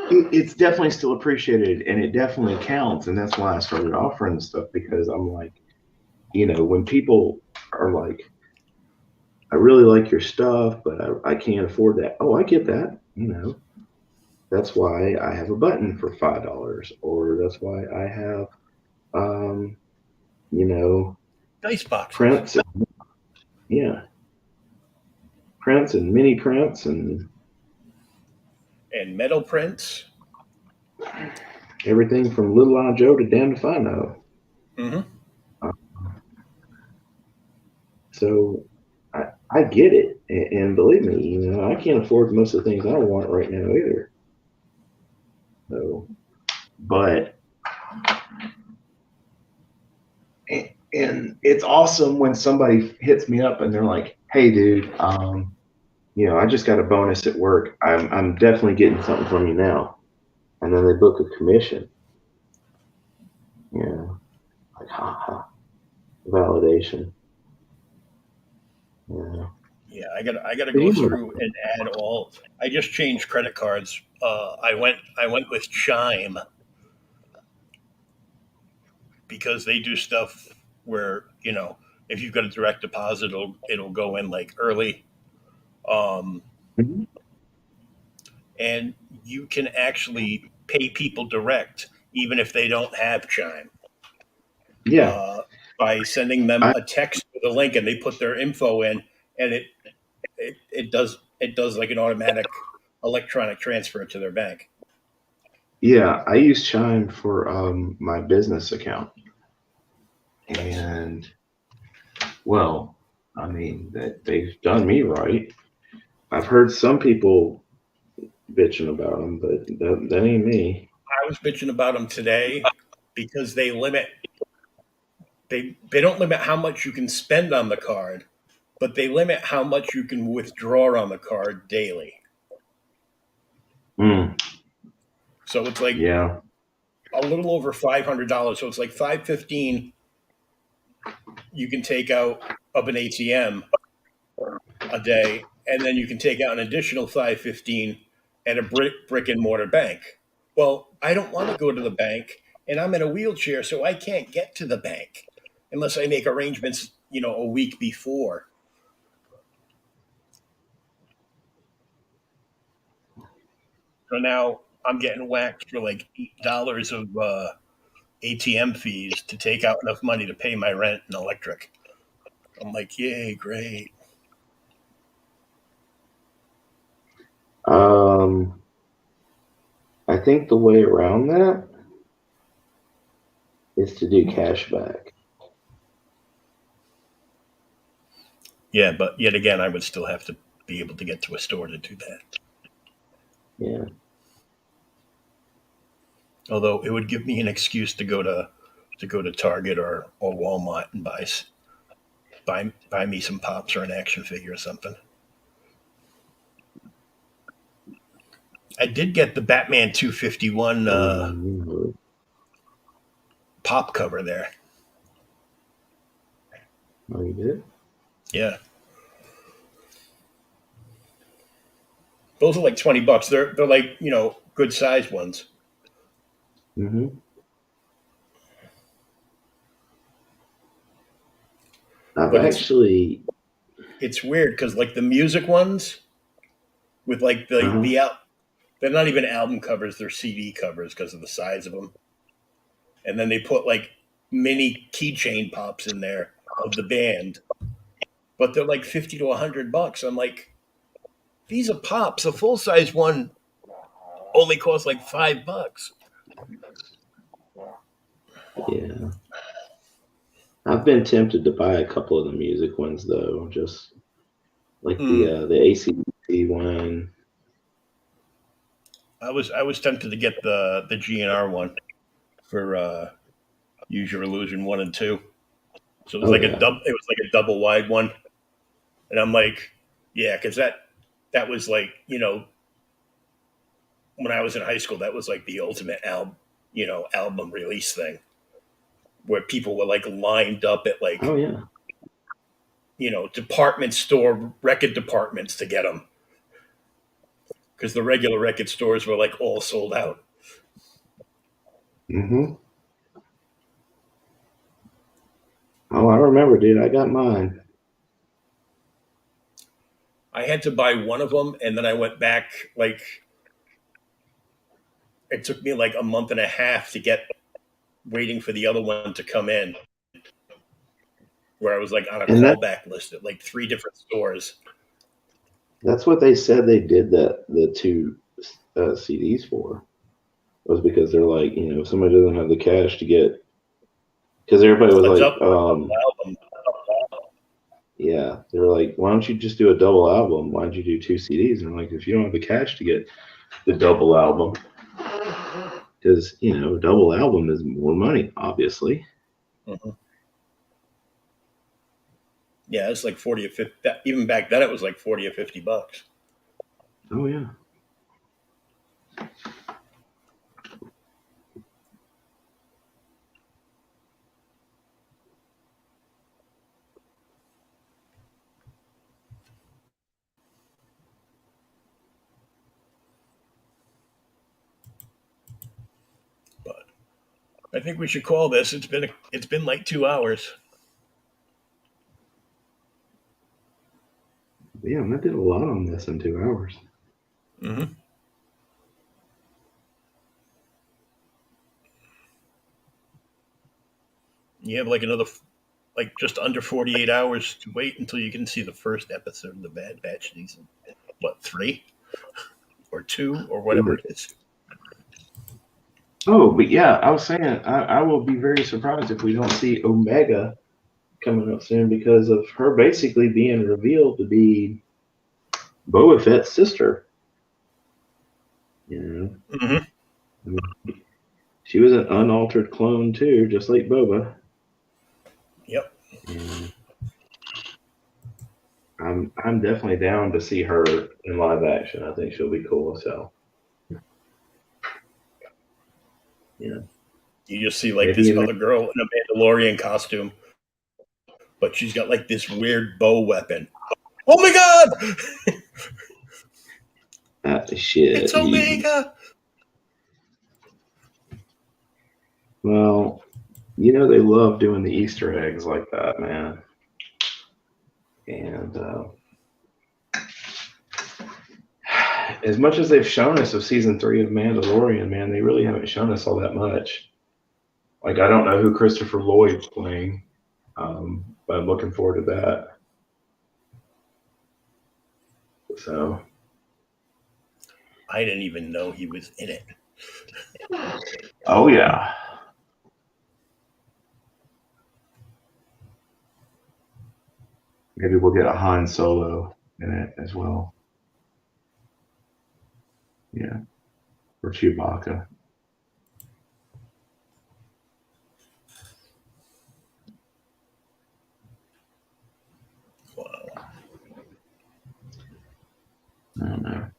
Speaker 1: it's definitely still appreciated, and it definitely counts, and that's why I started offering stuff because I'm like, when people are like, "I really like your stuff, but I can't afford that." Oh, I get that. That's why I have a button for $5, or that's why I have, um, you know,
Speaker 2: Dice boxes
Speaker 1: prints. Yeah, prints and mini prints and
Speaker 2: and metal prints.
Speaker 1: everything from Little Eye Joe to Dan DeFino.
Speaker 2: Mm-hmm.
Speaker 1: Uh, so I get it, and believe me, I can't afford most of the things I want right now either. So, but and it's awesome when somebody hits me up and they're like, "Hey, dude, I just got a bonus at work. I'm definitely getting something from you now." And then they book a commission. Like ha, validation. Yeah.
Speaker 2: Yeah, I gotta
Speaker 1: But
Speaker 2: go
Speaker 1: you know,
Speaker 2: through and add all. I just changed credit cards. I went with Chime because they do stuff where if you've got a direct deposit, it'll go in like early, um,
Speaker 1: mhm.
Speaker 2: and you can actually pay people direct even if they don't have Chime,
Speaker 1: Yeah,
Speaker 2: uh, by sending them
Speaker 1: I
Speaker 2: a text with a link and they put their info in, and it does like an automatic electronic transfer to their bank.
Speaker 1: yeah, I use Chime for my business account,
Speaker 2: Nice.
Speaker 1: and well, I mean that they've done me right. I've heard some people bitching about them, but that ain't me.
Speaker 2: I was bitching about them today because they don't limit how much you can spend on the card, but they limit how much you can withdraw on the card daily.
Speaker 1: Mm,
Speaker 2: So it's like
Speaker 1: yeah,
Speaker 2: a little over $500. So it's like 515 you can take out of an ATM a day, and then you can take out an additional 515 at a brick and mortar bank. Well, I don't want to go to the bank, and I'm in a wheelchair, so I can't get to the bank unless I make arrangements, a week before. So now I'm getting whacked for like $8 of ATM fees to take out enough money to pay my rent and electric. I'm like, yay, great.
Speaker 1: um, I think the way around that is to do cash back.
Speaker 2: Yeah, but yet again, I would still have to be able to get to a store to do that.
Speaker 1: Yeah,
Speaker 2: Although it would give me an excuse to go to Target or Walmart and buy me some pops or an action figure or something. I did get the Batman 251
Speaker 1: um,
Speaker 2: pop cover there.
Speaker 1: oh, you did?
Speaker 2: Yeah, those are like $20. They're like good sized ones.
Speaker 1: Mm-hmm. I've
Speaker 2: But it's
Speaker 1: actually,
Speaker 2: it's weird because like the music ones with like
Speaker 1: uh-huh.
Speaker 2: they're not even album covers, they're CD covers because of the size of them, and then they put like mini keychain pops in there of the band, but they're like 50 to $100. I'm like, these are pops. A full size one only costs like $5.
Speaker 1: Yeah, I've been tempted to buy a couple of the music ones though, just like the
Speaker 2: Mm.
Speaker 1: the ACDC one.
Speaker 2: I was tempted to get the GNR one. for Use Your Illusion 1 and 2. So it was
Speaker 1: Oh,
Speaker 2: like
Speaker 1: yeah.
Speaker 2: a double wide one. And I'm like, yeah, because that was like, when I was in high school, that was like the ultimate album release thing, where people were like lined up at like,
Speaker 1: Oh, yeah.
Speaker 2: department store record departments to get them, because the regular record stores were like all sold out.
Speaker 1: Mm-hmm. Oh, I remember, dude. I got mine.
Speaker 2: I had to buy one of them, and then I went back. Like, it took me like a month and a half to get waiting for the other one to come in, where I was like on a
Speaker 1: And
Speaker 2: callback list at like 3 different stores.
Speaker 1: that's what they said they did the 2 CDs for, was because they're like, if somebody doesn't have the cash to get, because everybody was
Speaker 2: A
Speaker 1: like,
Speaker 2: double album.
Speaker 1: yeah, they were like, why don't you just do a double album? Why don't you do 2 CDs? And I'm like, if you don't have the cash to get the double album, because a double album is more money, obviously.
Speaker 2: Mm-hmm. Yeah, it's like 40 or 50. Even back then, it was like 40 or $50.
Speaker 1: Oh yeah.
Speaker 2: But I think we should call this. It's been like 2 hours.
Speaker 1: Yeah, I did a lot on this in 2 hours.
Speaker 2: Mm-hmm. You have like another, like just under 48 hours to wait until you can see the first episode of the Bad Batch season. What, 3 or 2 or whatever it is?
Speaker 1: Oh, but yeah, I was saying I will be very surprised if we don't see Omega coming up soon, because of her basically being revealed to be Boba Fett's sister.
Speaker 2: Mm-hmm.
Speaker 1: I mean, she was an unaltered clone too, just like Boba.
Speaker 2: Yep.
Speaker 1: And I'm definitely down to see her in live action. I think she'll be cool. So yeah,
Speaker 2: You just see like
Speaker 1: maybe
Speaker 2: this
Speaker 1: in
Speaker 2: other girl in a Mandalorian costume, but she's got like this weird bow weapon. Oh my god!
Speaker 1: shit.
Speaker 2: It's Omega!
Speaker 1: Well, they love doing the Easter eggs like that, man. And as much as they've shown us of season 3 of Mandalorian, man, they really haven't shown us all that much. Like, I don't know who Christopher Lloyd's playing, but I'm looking forward to that. So,
Speaker 2: I didn't even know he was in it.
Speaker 1: oh yeah. Maybe we'll get a Han Solo in it as well. Yeah. Or Chewbacca.
Speaker 2: Wow.
Speaker 1: I don't know.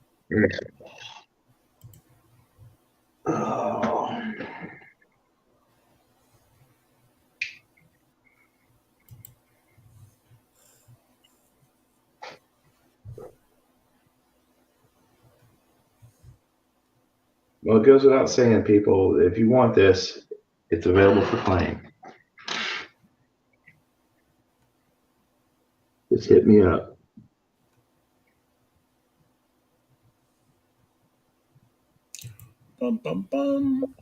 Speaker 1: Oh. Well, it goes without saying, people, if you want this, it's available for claim. Just hit me up.
Speaker 2: Bum, bum, bum.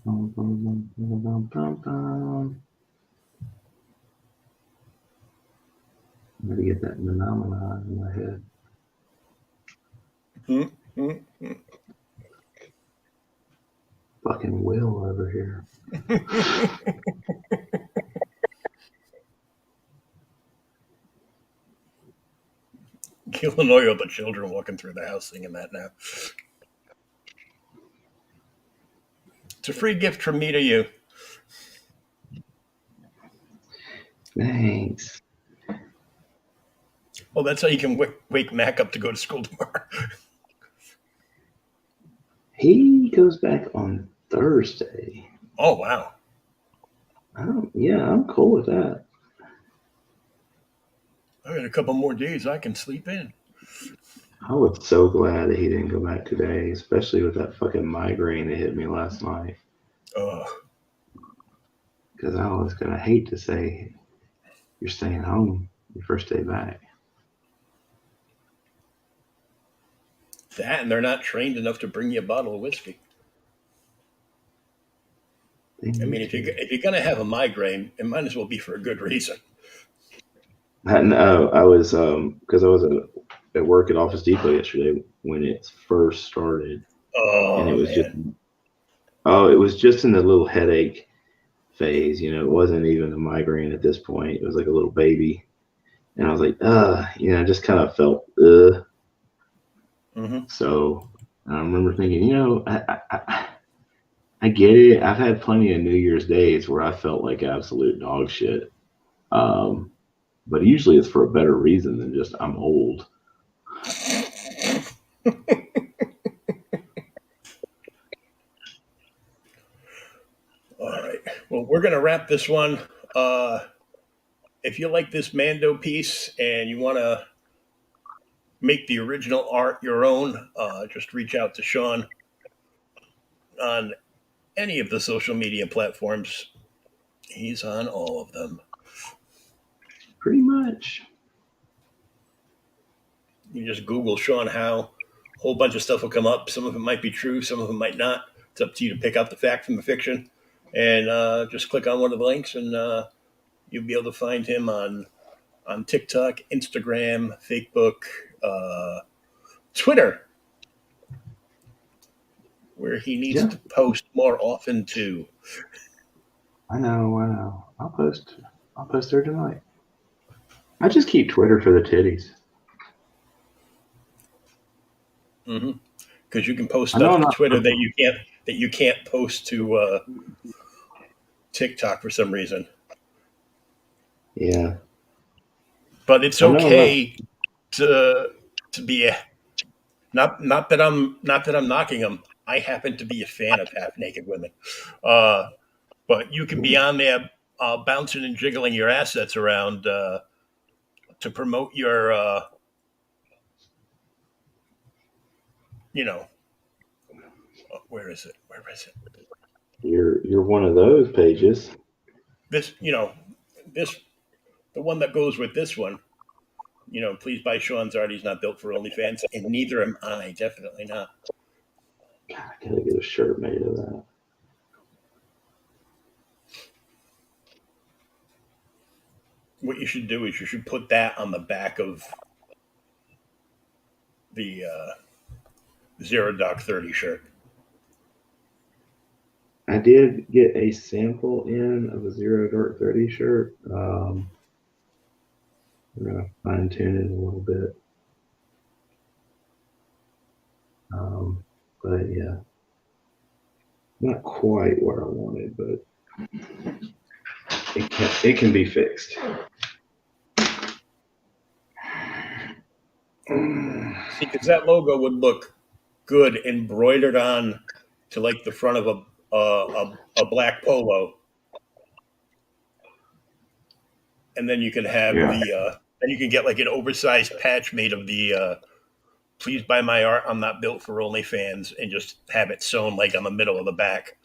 Speaker 1: Bum, bum, bum, bum, bum, bum, bum. I'm going to get that phenomenon in my head. Fucking Will over here.
Speaker 2: You'll annoy all the children walking through the house singing that now. It's a free gift from me to you.
Speaker 1: Thanks.
Speaker 2: Well, that's how you can wake Mac up to go to school tomorrow.
Speaker 1: He goes back on Thursday.
Speaker 2: Oh, wow.
Speaker 1: Yeah, I'm cool with that.
Speaker 2: I got a couple more days I can sleep in.
Speaker 1: I was so glad that he didn't go back today, especially with that fucking migraine that hit me last night. Because I was going to hate to say, you're staying home your first day back.
Speaker 2: That, and they're not trained enough to bring you a bottle of whiskey. I mean, if you're going to have a migraine, it might as well be for a good reason.
Speaker 1: No, I was, because I was at work at Office Depot yesterday when it first started. And it was just in the little headache phase. You know, it wasn't even a migraine at this point. It was like a little baby. And I was like, I just kind of felt,
Speaker 2: Mm-hmm.
Speaker 1: So I remember thinking, I get it. I've had plenty of New Year's days where I felt like absolute dog shit. But usually it's for a better reason than just I'm old.
Speaker 2: All right. Well, we're going to wrap this one. If you like this Mando piece and you want to make the original art your own, just reach out to Shawn on any of the social media platforms. He's on all of them.
Speaker 1: Pretty much.
Speaker 2: You just Google Shawn Howe. A whole bunch of stuff will come up. Some of it might be true. Some of it might not. It's up to you to pick out the fact from the fiction. And just click on one of the links and you'll be able to find him on TikTok, Instagram, Facebook, Twitter, where he needs to post more often too.
Speaker 1: I know. I'll post there tonight. I just keep Twitter for the titties.
Speaker 2: Mm-hmm. Because you can post stuff to Twitter that you can't post to TikTok for some reason.
Speaker 1: Yeah.
Speaker 2: But it's okay to be not that I'm knocking them. I happen to be a fan of half naked women. But you can be on there bouncing and jiggling your assets around to promote your where is it?
Speaker 1: You're one of those pages.
Speaker 2: The one that goes with this one. Please buy Shawn's art. He's not built for OnlyFans, and neither am I. Definitely not.
Speaker 1: God, I gotta get a shirt made of that.
Speaker 2: What you should do is you should put that on the back of the Zero Dark 30 shirt.
Speaker 1: I did get a sample in of a Zero Dark 30 shirt. We're going to fine tune it a little bit. But yeah, not quite where I wanted, but it can be fixed.
Speaker 2: See, because that logo would look good embroidered on to like the front of a black polo, and then you can have then you can get like an oversized patch made of the "Please buy my art. I'm not built for OnlyFans," and just have it sewn like on the middle of the back.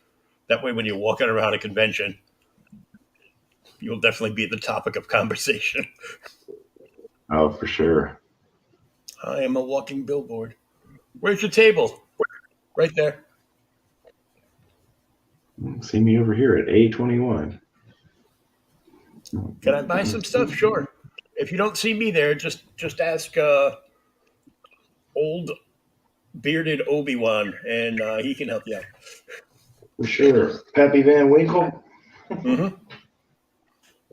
Speaker 2: That way, when you're walking around a convention, you'll definitely be the topic of conversation.
Speaker 1: Oh, for sure.
Speaker 2: I am a walking billboard. Where's your table? Right there.
Speaker 1: See me over here at A21.
Speaker 2: Can I buy some stuff? Sure. If you don't see me there, just ask old bearded Obi-Wan, and he can help you out.
Speaker 1: For sure. Pappy Van Winkle?
Speaker 2: Mm-hmm.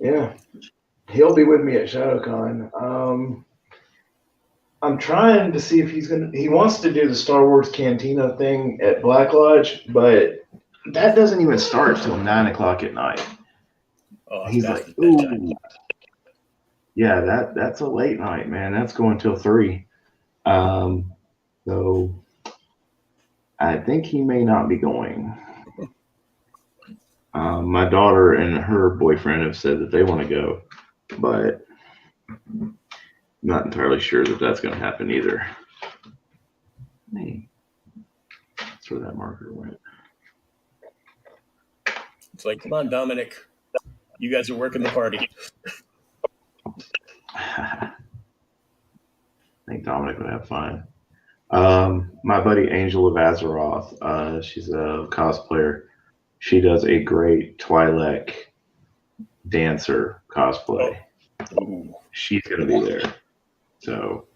Speaker 1: Yeah. He'll be with me at ShadowCon. I'm trying to see if he wants to do the Star Wars Cantina thing at Black Lodge, but that doesn't even start till 9 o'clock at night.
Speaker 2: Oh,
Speaker 1: He's
Speaker 2: past
Speaker 1: like,
Speaker 2: his bedtime.
Speaker 1: ooh, yeah, that's a late night, man. That's going till 3. So I think he may not be going. My daughter and her boyfriend have said that they want to go, but I'm not entirely sure that that's going to happen either. Hey, that's where that marker went.
Speaker 2: It's like, come on, Dominic. You guys are working the party.
Speaker 1: I think Dominic would have fun. My buddy Angel of Azeroth, she's a cosplayer. She does a great Twi'lek dancer cosplay.
Speaker 2: Ooh.
Speaker 1: She's gonna be there. So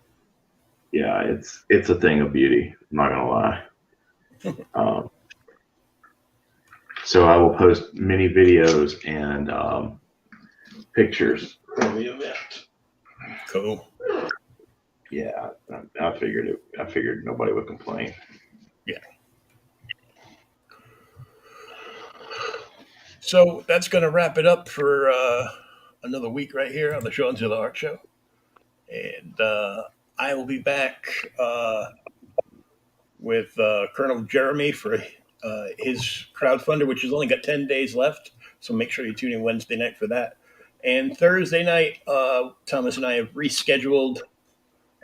Speaker 1: yeah, it's a thing of beauty. I'm not gonna lie. So I will post many videos and pictures from the event.
Speaker 2: Cool.
Speaker 1: Yeah, I figured it. I figured nobody would complain.
Speaker 2: Yeah. So that's going to wrap it up for another week right here on the Shawnzilla Art Show. And I will be back with Colonel Jeremy for his crowdfunder, which has only got 10 days left. So make sure you tune in Wednesday night for that. And Thursday night, Thomas and I have rescheduled,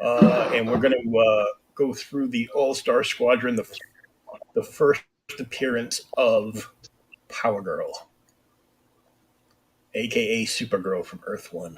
Speaker 2: and we're going to go through the All-Star Squadron, the first appearance of Power Girl, a.k.a. Supergirl from Earth 1.